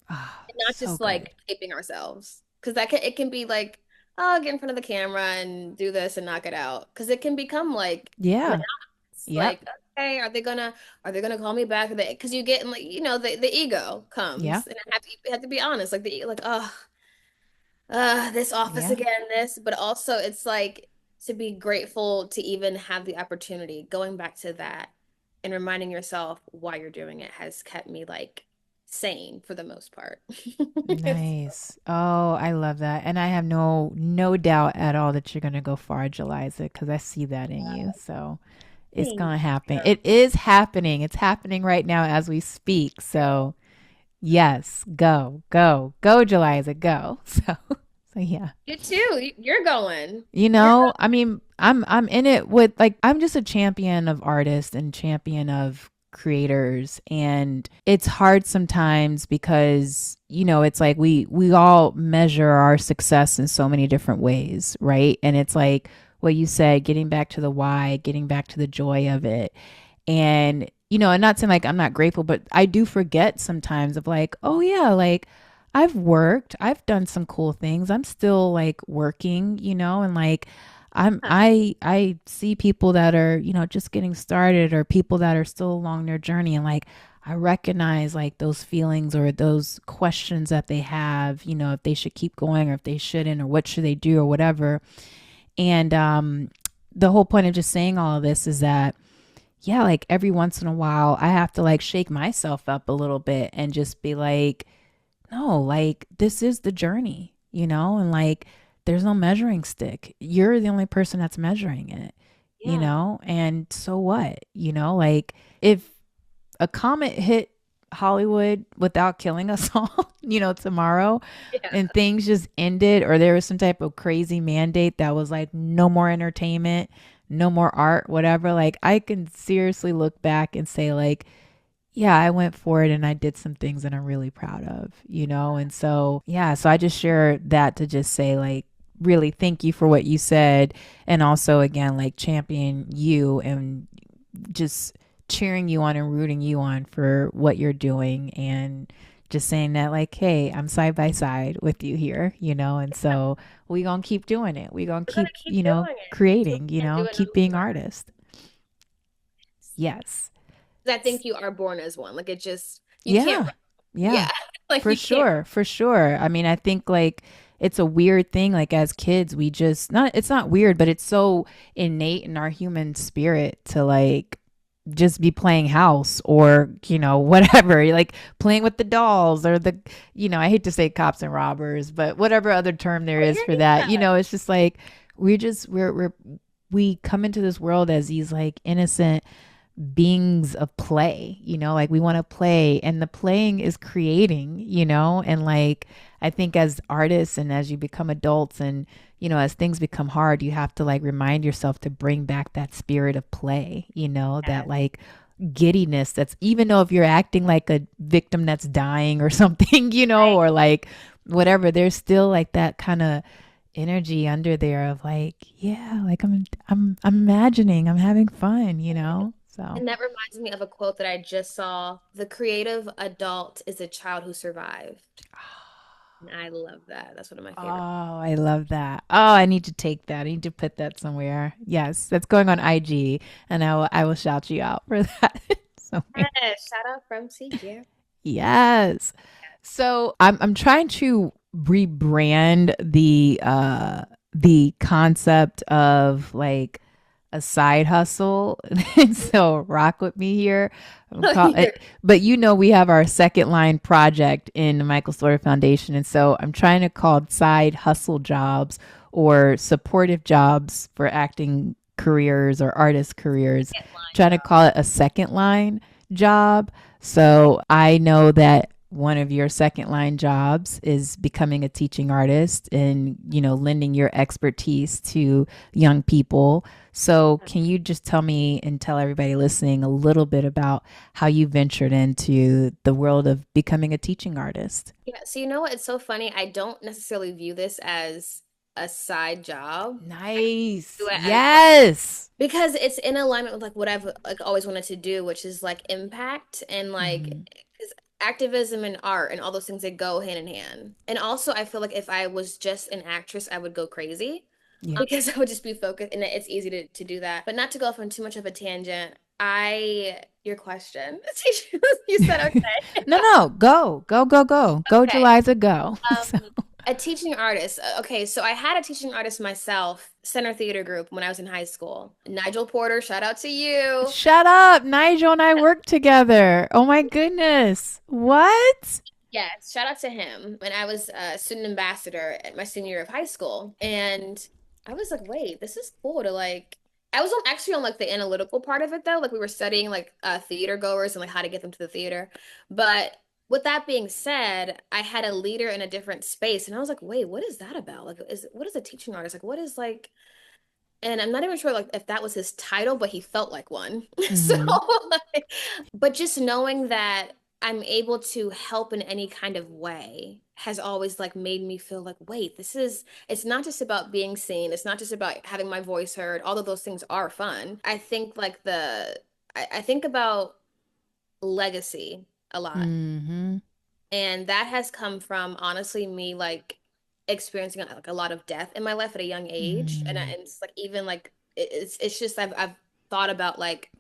Ah, And not so just good. like taping ourselves. Because it can be like, oh, get in front of the camera and do this and knock it out. Because it can become like Yeah. monotonous. Yep. Like, okay, are they gonna call me back? Because you get in like, the ego Yeah. comes. And you have to be honest. Like oh, this office Yeah. again, but also it's like to be grateful to even have the opportunity. Going back to that and reminding yourself why you're doing it has kept me like sane for the most part. It's Nice. Oh, I love that. And I have no doubt at all that you're gonna go far, Julyza, because I see that in you. So it's Thank gonna happen. you. It is happening. It's happening right now as we speak. So yes, go, go, go, Julyza, go. So yeah. You too. You're going. You're I mean, I'm in it with like I'm just a champion of artists and champion of creators, and it's hard sometimes because it's like we all measure our success in so many different ways, right? And it's like what you said, getting back to the why, getting back to the joy of it. And and not saying like I'm not grateful, but I do forget sometimes of like, oh yeah, like I've worked, I've done some cool things. I'm still like working, and like I see people that are, just getting started or people that are still along their journey, and like I recognize like those feelings or those questions that they have, if they should keep going or if they shouldn't or what should they do or whatever. And the whole point of just saying all of this is that yeah, like every once in a while I have to like shake myself up a little bit and just be like, no, like this is the journey, and like there's no measuring stick. You're the only person that's measuring it, yeah. and so what, like if a comet hit Hollywood without killing us all, tomorrow Yeah. and things just ended, or there was some type of crazy mandate that was like no more entertainment, no more art, whatever, like I can seriously look back and say, like, yeah, I went for it and I did some things that I'm really proud of, And so, yeah, so I just share that to just say, like, really thank you for what you said. And also, again, like, champion you and just cheering you on and rooting you on for what you're doing. And just saying that, like, hey, I'm side by side with you here, And so we gonna keep doing it. We gonna We're gonna keep, keep doing it until creating, we can't do it no keep being more. artists. Yes. 'Cause I think you are born as one. Like it just you can't Yeah. run. Yeah. Yeah. Like For you can't run. sure, for sure. I mean, I think like it's a weird thing. Like as kids, we just not. It's not weird, but it's so innate in our human spirit to like just be playing house or whatever, like playing with the dolls or the I hate to say cops and robbers, but whatever other term there Oh, is for that. yeah. It's just like we come into this world as these like innocent beings of play, like we want to play and the playing is creating, and like I think as artists and as you become adults and as things become hard, you have to like remind yourself to bring back that spirit of play, that Yes. like giddiness that's even though if you're acting like a victim that's dying or something, Right. or like whatever, there's still like that kind of energy under there of like, yeah, like I'm imagining, I'm having fun, so And that reminds me of a quote that I just saw. The creative adult is a child who survived. And I love that. That's one of my oh, favorite. I love that. Oh, I need to take that. I need to put that somewhere. Yes, that's going on IG, and I will shout you out for that. So Yes, shout out from Ciera. yes. So I'm trying to rebrand the concept of like a side hustle. And so rock with me here. But we have our second line project in the Michael Slaughter Foundation. And so I'm trying to call it side hustle jobs or supportive jobs for acting careers or artist careers. Second line Trying to job. call it a second line job. So I know that one of your second line jobs is becoming a teaching artist and, lending your expertise to young people. So can you just tell me and tell everybody listening a little bit about how you ventured into the world of becoming a teaching artist? Yeah, so you know what? It's so funny. I don't necessarily view this as a side job. I Nice. view it as Yes. because it's in alignment with like what I've like always wanted to do, which is like impact and like Mm-hmm. because activism and art and all those things, they go hand in hand. And also I feel like if I was just an actress, I would go crazy Yeah. because I would just be focused and it's easy to do that. But not to go off on too much of a tangent. Your question. You said okay. No. Go. Go, go, go. Go, Okay. Julyza, go. So, A teaching artist. Okay, so I had a teaching artist myself, Center Theater Group, when I was in high school. Nigel Porter, shout out to you. shut up. Nigel and I work together. Oh my goodness. What? Yes, shout out to him. And I was a student ambassador at my senior year of high school. And I was like, wait, this is cool to like. I was actually on like the analytical part of it though. Like we were studying like theater goers and like how to get them to the theater. But with that being said, I had a leader in a different space, and I was like, wait, what is that about? Like, what is a teaching artist? Like, what is like and I'm not even sure like if that was his title, but he felt like one. So, Mm-hmm. like, but just knowing that I'm able to help in any kind of way has always like made me feel like, wait, it's not just about being seen. It's not just about having my voice heard, although those things are fun. I think like I think about legacy a lot. Mm-hmm. And that has come from honestly me like experiencing like a lot of death in my life at a young age. And it's like even like it's just I've thought about like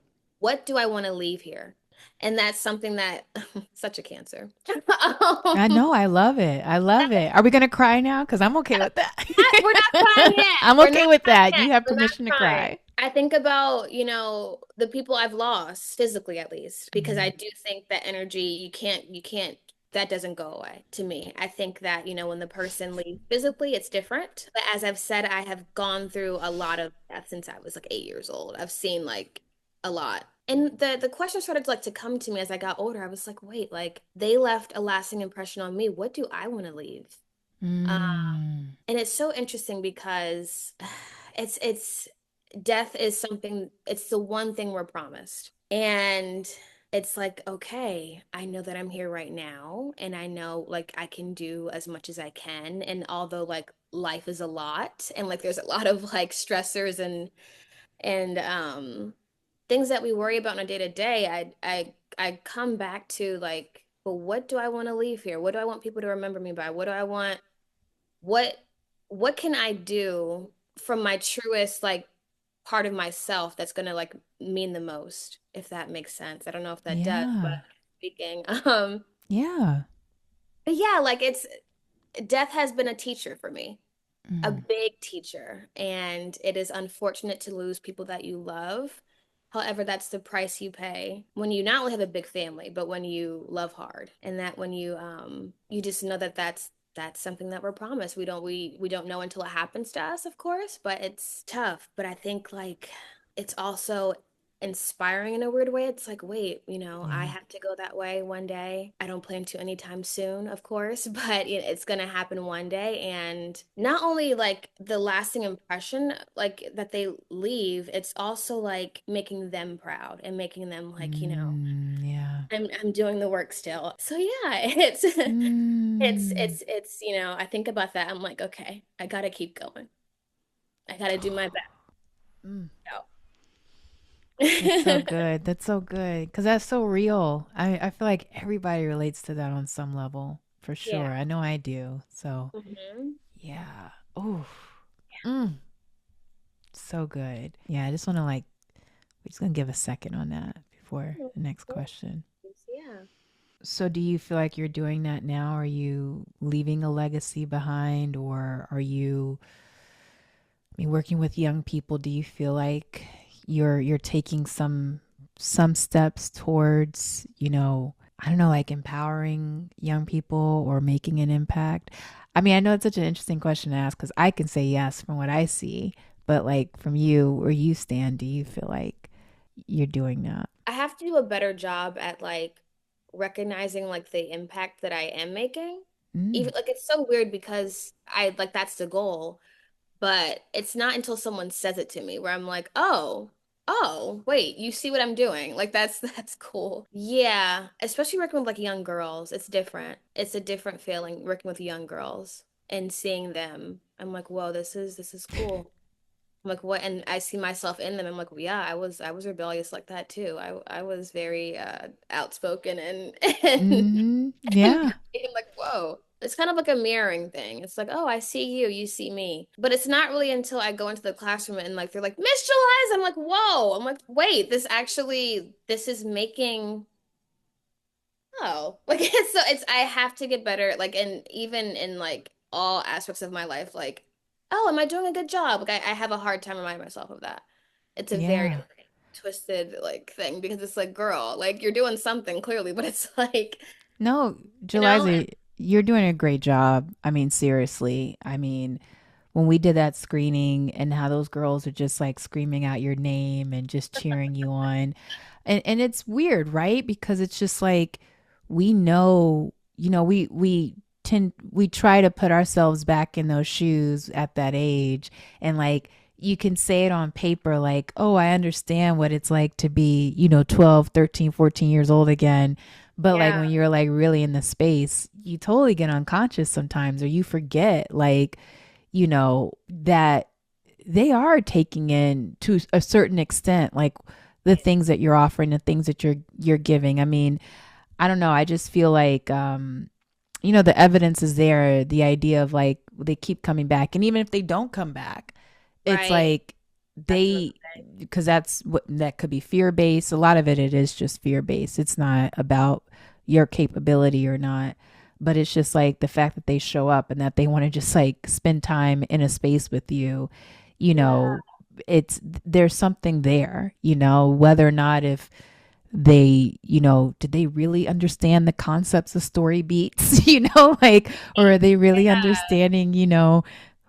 what do I want to leave here? And that's something that such a cancer. I Um, know. I love it. I love it. Are we going to cry now? Because I'm okay with that. we're not crying yet. I'm We're okay not with crying that. yet. You have We're not permission to crying. cry. I think about, the people I've lost physically at least, because I Mm-hmm. do think that energy, you can't, that doesn't go away to me. I think that, when the person leaves physically, it's different. But as I've said, I have gone through a lot of death since I was like 8 years old. I've seen like a lot. And the question started like to come to me as I got older. I was like, wait, like they left a lasting impression on me. What do I want to leave? Um, Mm. and it's so interesting because it's death is something, it's the one thing we're promised. And it's like, okay, I know that I'm here right now, and I know like I can do as much as I can. And although like life is a lot and like there's a lot of like stressors and things that we worry about on a day to day, I come back to like, but what do I want to leave here? What do I want people to remember me by? What do I want? what what can I do from my truest like part of myself that's gonna like mean the most, if that makes sense. I don't know if that does, but Yeah. speaking. Yeah. But yeah, like it's death has been a teacher for me, a Mm. big teacher, and it is unfortunate to lose people that you love. However, that's the price you pay when you not only have a big family, but when you love hard, and that when you just know that that's something that we're promised. We don't know until it happens to us, of course, but it's tough. But I think like it's also inspiring in a weird way. It's like, wait, I Yeah. have to go that way one day. I don't plan to anytime soon, of course, but it's gonna happen one day. And not only like the lasting impression like that they leave, it's also like making them proud and making them like, Yeah. I'm doing the work still. So yeah, it's Mm. I think about that. I'm like, okay, I gotta keep going. I gotta do my Mm. That's so best. good. That's so good. Because that's so real. I feel like everybody relates to that on some level, for Yeah. sure. I know I do. So, hmm yeah. Oh, mm. So good. Yeah. I just want to like, we're just going to give a second on that before the next question. Yeah. So, do you feel like you're doing that now? Are you leaving a legacy behind, or are you, I mean, working with young people? Do you feel like you're taking some steps towards, I don't know, like empowering young people or making an impact? I mean, I know it's such an interesting question to ask because I can say yes from what I see, but like from you, where you stand, do you feel like you're doing that. I have to do a better job at like recognizing like the impact that I am making. Mm. Even like it's so weird because I like that's the goal, but it's not until someone says it to me where I'm like, oh, wait, you see what I'm doing? Like that's cool. Yeah, especially working with like young girls, it's different. It's a different feeling working with young girls and seeing them. I'm like, whoa, this is cool. I'm like, what? And I see myself in them. I'm like, well, yeah, I was rebellious like that too. I was very outspoken and and Yeah. I'm like, whoa. It's kind of like a mirroring thing. It's like, oh, I see you, you see me. But it's not really until I go into the classroom and like they're like, Miss Julyza, I'm like, whoa. I'm like, wait, this is making like it's I have to get better like and even in like all aspects of my life like oh am I doing a good job like I have a hard time reminding myself of that. It's a very Yeah. like, twisted like thing because it's like girl like you're doing something clearly but it's like No, and Julyza, you're doing a great job. I mean, seriously. I mean, when we did that screening and how those girls are just like screaming out your name and just cheering you on. And it's weird, right? Because it's just like we know, we try to put ourselves back in those shoes at that age, and like you can say it on paper like, "Oh, I understand what it's like to be, 12, 13, 14 years old again." But like yeah when you're like really in the space, you totally get unconscious sometimes, or you forget like, that they are taking in to a certain extent like the things that you're offering, the things that you're giving. I mean, I don't know, I just feel like the evidence is there, the idea of like they keep coming back, and even if they don't come back, it's right like that's another they, thing because that's what that could be, fear based. A lot of it is just fear based. It's not about your capability or not, but it's just like the fact that they show up and that they want to just like spend time in a space with you, you yeah know it's, there's something there, whether or not, if they, did they really understand the concepts of story beats, like, or are they really yeah understanding,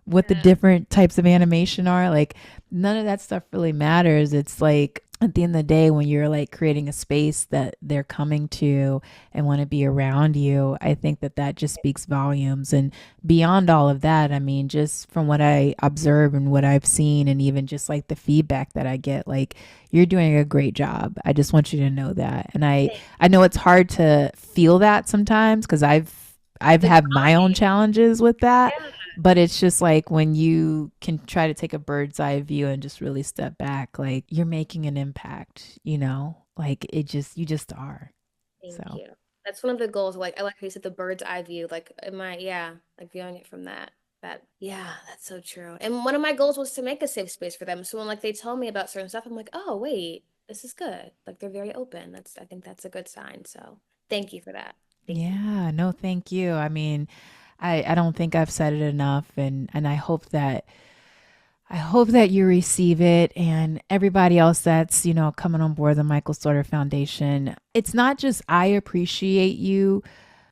what the yeah different types of animation are? Like, none of that stuff really matters. It's like, at the end of the day, when you're like creating a space that they're coming to and want to be around you, I think that that just speaks volumes. And beyond all of that, I mean, just from what I observe and what I've seen, and even just like the feedback that I get, like, you're doing a great job. I just want you to know that. And I know it's hard to feel that sometimes because I've the had my own grind challenges with that, yeah but it's just like when you can try to take a bird's eye view and just really step back, like you're making an impact, like you just are. thank So, you that's one of the goals like I like how you said the bird's eye view like am I yeah like viewing it from that yeah that's so true and one of my goals was to make a safe space for them so when like they tell me about certain stuff I'm like oh wait this is good like they're very open that's I think that's a good sign so thank you for that thank you yeah, no, thank you. I mean, I don't think I've said it enough, and I hope that you receive it, and everybody else that's, coming on board the Michael Slaughter Foundation. It's not just I appreciate you.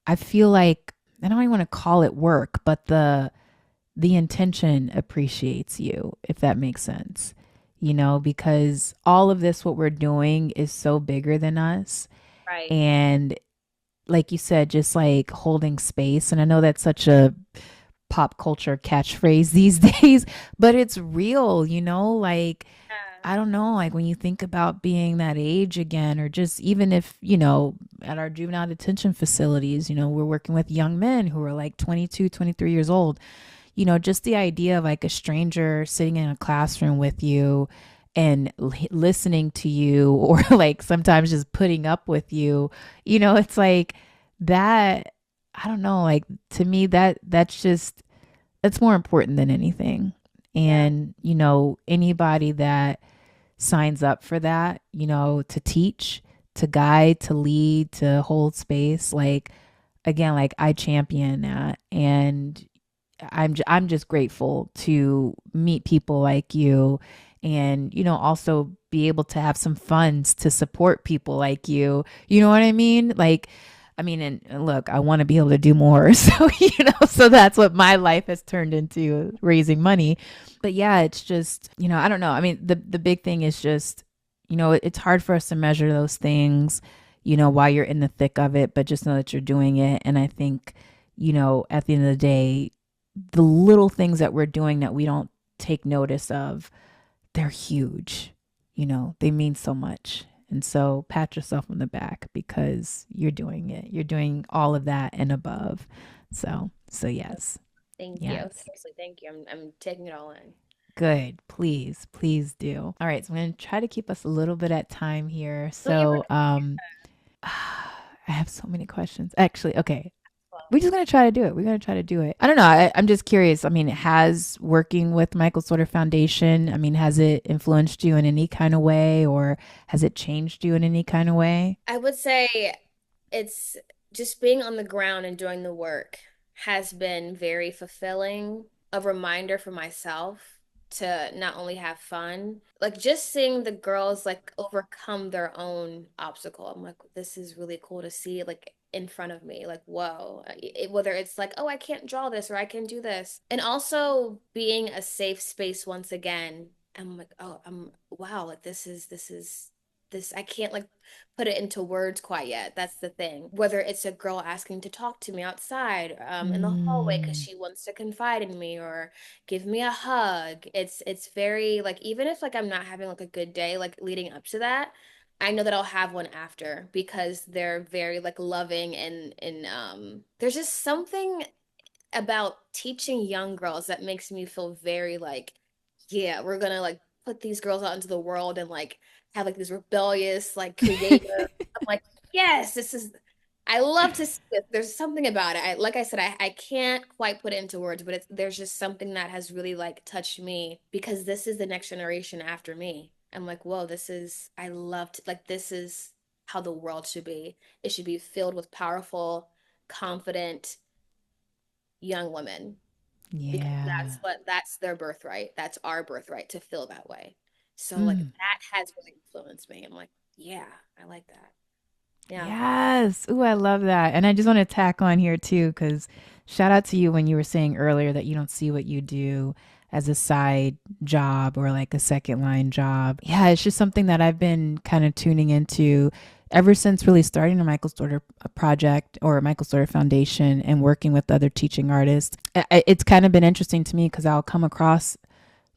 I feel like I don't even want to call it work, but the intention appreciates you, if that makes sense. Because all of this, what we're doing, is so bigger than us. right And like you said, just like holding space. And I know that's such a pop culture catchphrase these days, but it's real, like, yeah I don't know, like when you think about being that age again, or just even if, at our juvenile detention facilities, we're working with young men who are like 22, 23 years old, just the idea of like a stranger sitting in a classroom with you and listening to you, or like sometimes just putting up with you, it's like that. I don't know, like, to me, that's more important than anything. yeah And, anybody that signs up for that, to teach, to guide, to lead, to hold space, like, again, like, I champion that. And I'm just grateful to meet people like you, and also be able to have some funds to support people like you. You know what I mean? Like, I mean, and look, I want to be able to do more. So, so that's what my life has turned into, raising money. But yeah, it's just, I don't know. I mean, the big thing is just, You know, it's hard for us to measure those things, you know, while you're in the thick of it, but just know that you're doing it. And I think, you know, at the end of the day, the little things that we're doing that we don't take notice of, they're huge. You know, they mean so much. And so pat yourself on the back because you're doing it. You're doing all of that and above. So yes. Thank you. Yes. Seriously, thank you. I'm taking it all in. Good. Please, please do. All right. So I'm going to try to keep us a little bit at time here. No, So, I have so many questions. Actually, okay. We're just going to try to do it. We're going to try to do it. I don't know. I'm just curious. I mean, has working with Michael Sorter Foundation, I mean, has it influenced you in any kind of way or has it changed you in any kind of way? I would say it's just being on the ground and doing the work has been very fulfilling. A reminder for myself to not only have fun, like just seeing the girls like overcome their own obstacle. I'm like, this is really cool to see like in front of me. Like, whoa. Whether it's like, oh, I can't draw this or I can do this. And also being a safe space once again. I'm like, oh, wow, like this I can't like put it into words quite yet. That's the thing. Whether it's a girl asking to talk to me outside, in the hallway because Mm, she wants to confide in me or give me a hug. It's very like even if like I'm not having like a good day, like leading up to that, I know that I'll have one after because they're very like loving and there's just something about teaching young girls that makes me feel very like, yeah, we're gonna like put these girls out into the world and like have like this rebellious, like creative. I'm like, yes, this is. I love to see this. There's something about it. Like I said, I can't quite put it into words, but there's just something that has really like touched me because this is the next generation after me. I'm like, whoa, I love to, like, this is how the world should be. It should be filled with powerful, confident, young women because yeah. that's their birthright. That's our birthright to feel that way. So like Mm. that has really influenced me. I'm like, yeah, I like that. Yeah. Yes. Ooh, I love that. And I just want to tack on here too, because shout out to you when you were saying earlier that you don't see what you do as a side job or like a second line job. Yeah, it's just something that I've been kind of tuning into ever since really starting the Michael Sorter project or Michael Sorter Foundation and working with other teaching artists. It's kind of been interesting to me because I'll come across,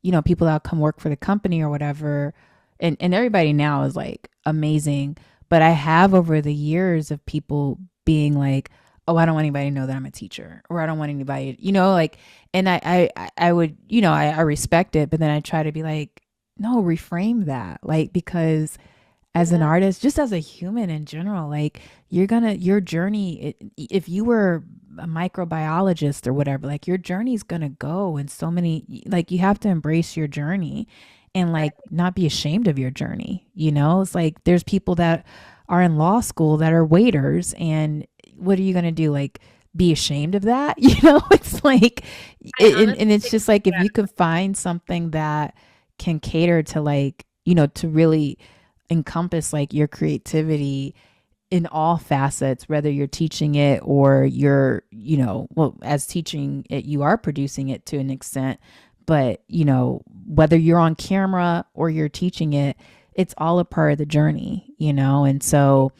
you know, people that'll come work for the company or whatever. And everybody now is like amazing. But I have over the years of people being like, oh, I don't want anybody to know that I'm a teacher or I don't want anybody, you know, like, and I would, you know, I respect it, but then I try to be like, no, reframe that. Like, because as an Yeah. artist, just as a human in general, like your journey, if you were a microbiologist or whatever, like your journey's gonna go in so many, like you have to embrace your journey and like Right. not be ashamed of your journey. You know, it's like there's people that are in law school that are waiters, and what are you gonna do? Like be ashamed of that? You know, it's like, I and honestly it's think just like if that you can find something that can cater to like, you know, to really encompass like your creativity in all facets, whether you're teaching it or you're, you know, well, as teaching it, you are producing it to an extent, but, you know, whether you're on camera or you're teaching it, it's all a part of the journey, you know? And so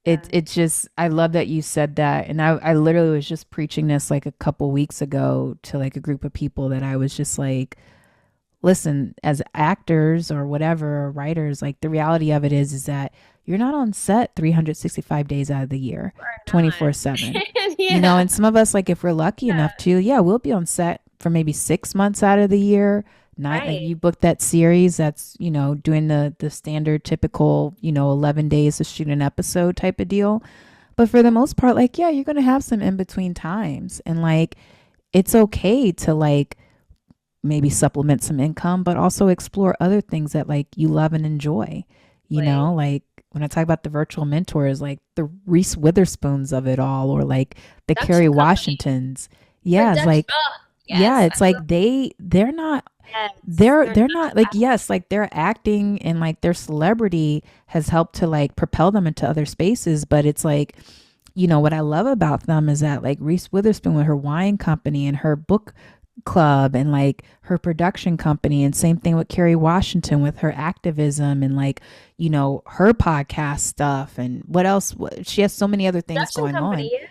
yeah. it's just, I love that you said that. And I literally was just preaching this like a couple weeks ago to like a group of people that I was just like, listen, as actors or whatever, or writers, like the reality of it is that you're not on set 365 days out of the year, Or 24/7. not. You know, Yeah. and some of us, like if we're lucky enough to, yeah, we'll be on set for maybe 6 months out of the year. Not like Right. you booked that series that's, you know, doing the standard typical, you know, 11 days to shoot an episode type of deal. But for the most part, like, yeah, you're going to have some in between times. And like, it's okay to like maybe supplement some income, but also explore other things that like you love and enjoy. You Like know, like when I talk about the virtual mentors, like the Reese Witherspoons of it all, or like the production Kerry company. Washingtons. Yeah, it's Production. like, Oh, yeah, yes. I it's like love they're not yes. They're they're not not like, yes, like their acting and like their celebrity has helped to like propel them into other spaces, but it's like, you know, what I love about them is that like Reese Witherspoon with her wine company and her book club and like her production company, and same thing with Kerry Washington with her activism and like, you know, her podcast stuff and what else. She has so many other things Production going on. company, yeah.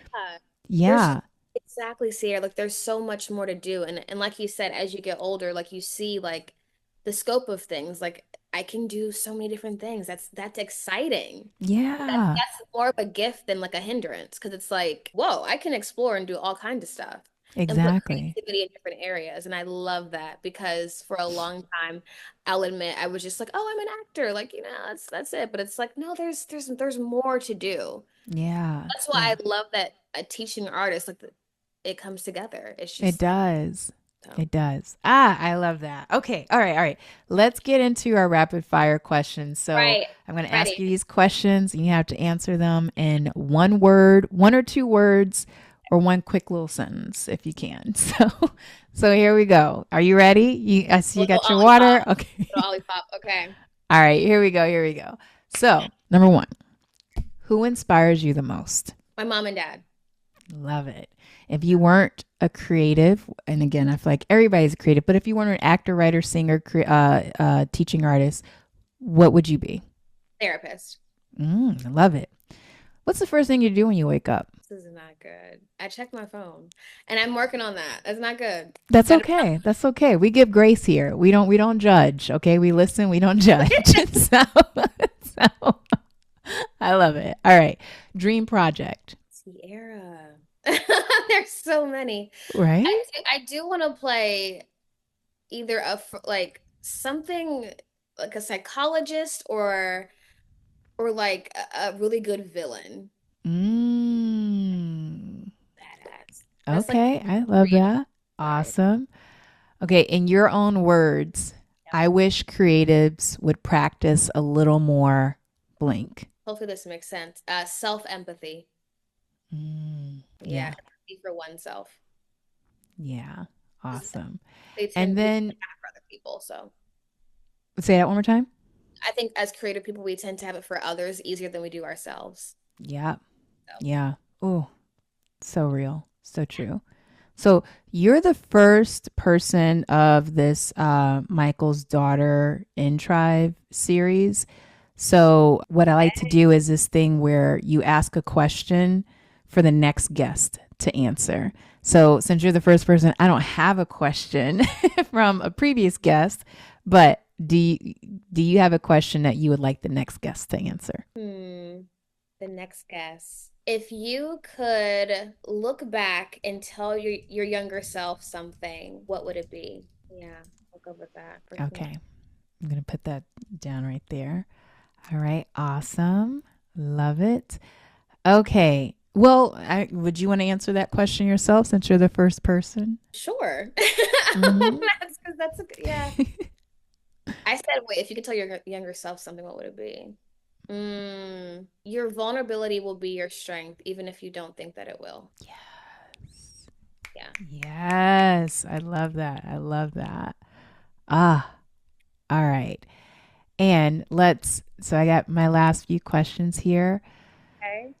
There's just Yeah, exactly, Sierra. Like there's so much more to do. And like you said, as you get older, like you see like the scope of things. Like I can do so many different things. That's exciting. yeah, That's more of a gift than like a hindrance because it's like, whoa, I can explore and do all kinds of stuff and put exactly. creativity in different areas. And I love that because for a long time, I'll admit I was just like, oh, I'm an actor. Like, that's it. But it's like, no, there's more to do. Yeah, That's why yeah. I love that a teaching artist, like it comes together. It's It just like, does. so. It does. Ah, I love that. Okay. All right. All right. Let's get into our rapid fire questions. So Right. I'm going to ask Ready. you these questions and you have to answer them in one word, one or two words, or one quick little sentence if you can. So here we go. Are you ready? I see you Little got your olipop. water. Okay. Little olipop. Okay. All right. Here we go. Here we go. So, number one, who inspires you the most? My mom and dad. Love it. If you weren't a creative, and again, I feel like everybody's a creative, but if you weren't an actor, writer, singer, teaching artist, what would you be? Therapist. I love it. What's the first thing you do when you wake up? This is not good. I checked my phone and I'm working on that. That's not good. That's Gotta okay. That's okay. We give grace here. We don't judge. Okay, we listen. We don't judge. So I love it. All right, dream project. Ciera. There's so many. Right? I do want to play either like something like a psychologist or like a really good villain. Mm. Badass. That's like Okay, I love creative that. side. Awesome. Okay, in your own words, Yeah. I wish creatives would practice a little more blank. Hopefully this makes sense. Self-empathy. Yeah, Yeah, empathy for oneself. yeah, 'Cause awesome. They And tend we tend then to have it for other people. So say that one more time. I think as creative people, we tend to have it for others easier than we do ourselves. Yeah, So yeah. Oh, so real, so true. So you're the first person of this Michael's Daughter In Tribe series. So what I like to do is this thing where you ask a question for the next guest to answer. So since you're the first person, I don't have a question from a previous guest, but do you have a question that you would like the next guest to answer? hmm, the next guess. If you could look back and tell your younger self something, what would it be? Yeah, I'll go with that for sure. Okay. I'm going to put that down right there. All right. Awesome. Love it. Okay. Well, would you want to answer that question yourself since you're the first person? Sure. Hmm. That's a good, yeah. I said, wait, if you could tell your younger self something, what would it be? Your vulnerability will be your strength, even if you don't think that it will. Yes. Yeah. Yes. I love that. I love that. Ah, all right. And so I got my last few questions here. Okay.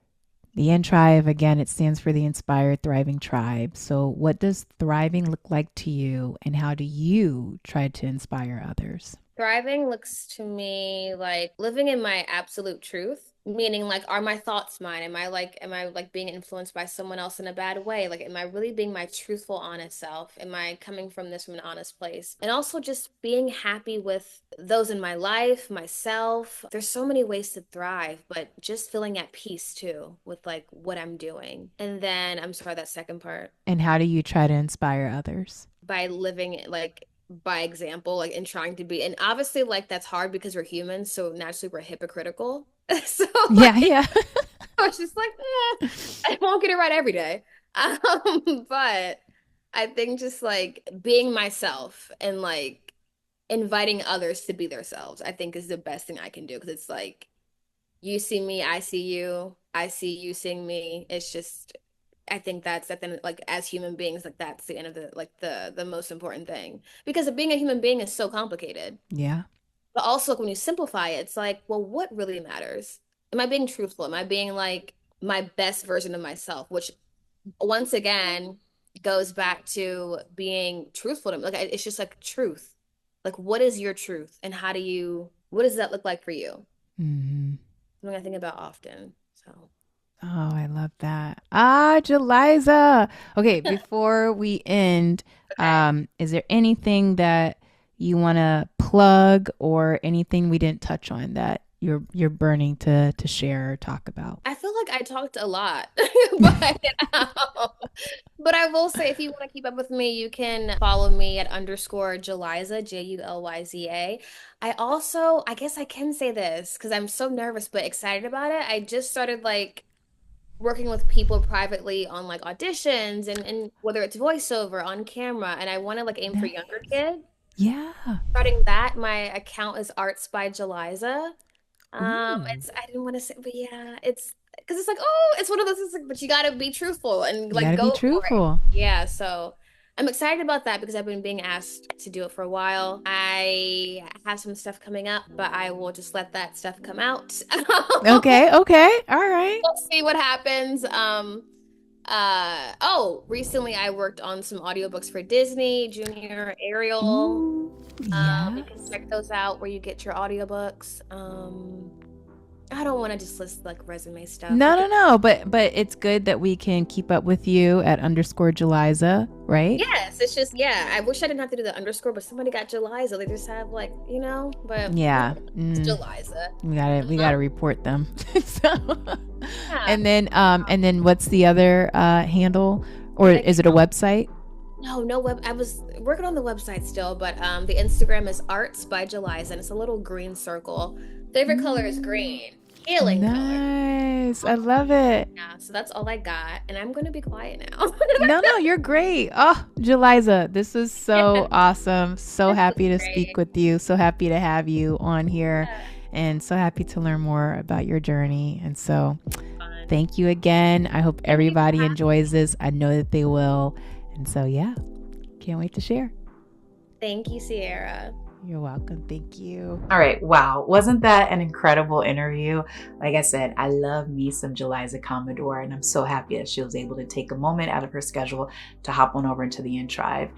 The In Tribe, again, it stands for the Inspired Thriving Tribe. So, what does thriving look like to you, and how do you try to inspire others? Thriving looks to me like living in my absolute truth, meaning like, are my thoughts mine? Am I like being influenced by someone else in a bad way? Like, am I really being my truthful, honest self? Am I coming from this from an honest place? And also just being happy with those in my life, myself. There's so many ways to thrive, but just feeling at peace too with like what I'm doing. And then I'm sorry, that second part And how do you try to inspire others? by living like by example, like and trying to be, and obviously like that's hard because we're humans, so naturally we're hypocritical. So Yeah, like yeah. I was just like, I won't get it right every day. But I think just like being myself and like inviting others to be themselves, I think is the best thing I can do because it's like you see me, I see you, I see you seeing me. It's just I think that's at the end, like as human beings, like that's the end of the like the most important thing. Because being a human being is so complicated. Yeah. But also when you simplify it, it's like, well, what really matters? Am I being truthful? Am I being like my best version of myself? Which once again goes back to being truthful to me. Like it's just like truth. Like what is your truth and what does that look like for you? Mm-hmm. Something I think about often. So Oh, I love that. Ah, Julyza. Okay, before we end, okay. is there anything that you want to plug or anything we didn't touch on that you're burning to share or talk about? I feel like I talked a lot, but um, but I will say if you want to keep up with me, you can follow me at _Julyza, Julyza. I guess I can say this because I'm so nervous but excited about it. I just started like working with people privately on like auditions and whether it's voiceover on camera, and I want to like aim for younger Nice. kids. Yeah. Starting that, my account is Arts by Julyza. Ooh. It's I didn't want to say, but yeah, it's because it's like, oh, it's one of those things like, but you gotta be truthful and You like got to be go for it. truthful. Yeah, so I'm excited about that because I've been being asked to do it for a while. I have some stuff coming up, but I will just let that stuff come out. Okay, okay. All right. We'll see what happens. Recently I worked on some audiobooks for Disney, Junior, Ariel. Ooh, You can yes. check those out where you get your audiobooks. I don't want to just list like resume stuff. No, no, no. But it's good that we can keep up with you at _Julyza, right? Yes, it's just yeah. I wish I didn't have to do the underscore, but somebody got Julyza. They just have like but Yeah. it's Julyza. We gotta report them. So, Yeah. and then what's the other handle, or Like, is it a website? no web. I was working on the website still, but the Instagram is Arts by Julyza, and it's a little green circle. Favorite color is green. Healing color. Nice. I love it. Yeah, so that's all I got, and I'm gonna be quiet now. No, you're great. Oh, Julyza, this is so awesome. So This was happy to great. speak with you. So happy to have you on here, Yeah, and so happy to learn more about your journey. And so fun. thank you again. I hope Thank you for everybody having enjoys me. this. I know that they will. And so, yeah, can't wait to share. Thank you, Ciera. You're welcome. Thank you. All right. Wow. Wasn't that an incredible interview? Like I said, I love me some Julyza Commodore, and I'm so happy that she was able to take a moment out of her schedule to hop on over into the In Trive.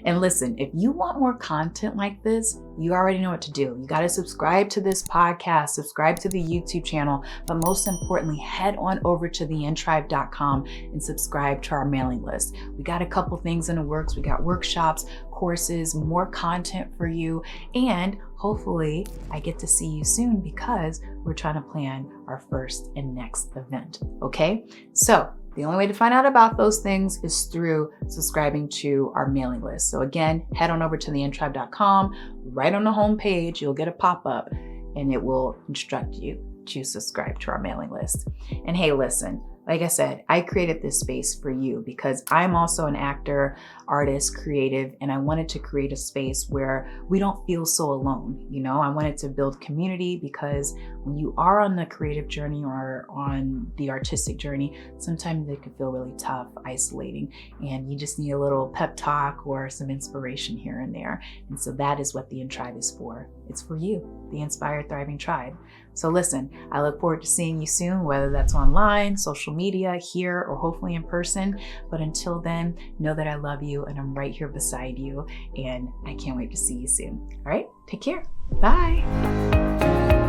And listen, if you want more content like this, you already know what to do. You got to subscribe to this podcast, subscribe to the YouTube channel, but most importantly, head on over to theintrive.com and subscribe to our mailing list. We got a couple things in the works. We got workshops, courses, more content for you, and hopefully I get to see you soon because we're trying to plan our first and next event. Okay, so the only way to find out about those things is through subscribing to our mailing list. So again, head on over to theintrive.com. Right on the home page, you'll get a pop-up and it will instruct you to subscribe to our mailing list. And hey, listen, like I said, I created this space for you because I'm also an actor, artist, creative, and I wanted to create a space where we don't feel so alone. You know, I wanted to build community because when you are on the creative journey or on the artistic journey, sometimes it can feel really tough, isolating, and you just need a little pep talk or some inspiration here and there. And so that is what the In Tribe is for. It's for you, the Inspired Thriving Tribe. So listen, I look forward to seeing you soon, whether that's online, social media, here, or hopefully in person. But until then, know that I love you and I'm right here beside you. And I can't wait to see you soon. All right, take care. Bye.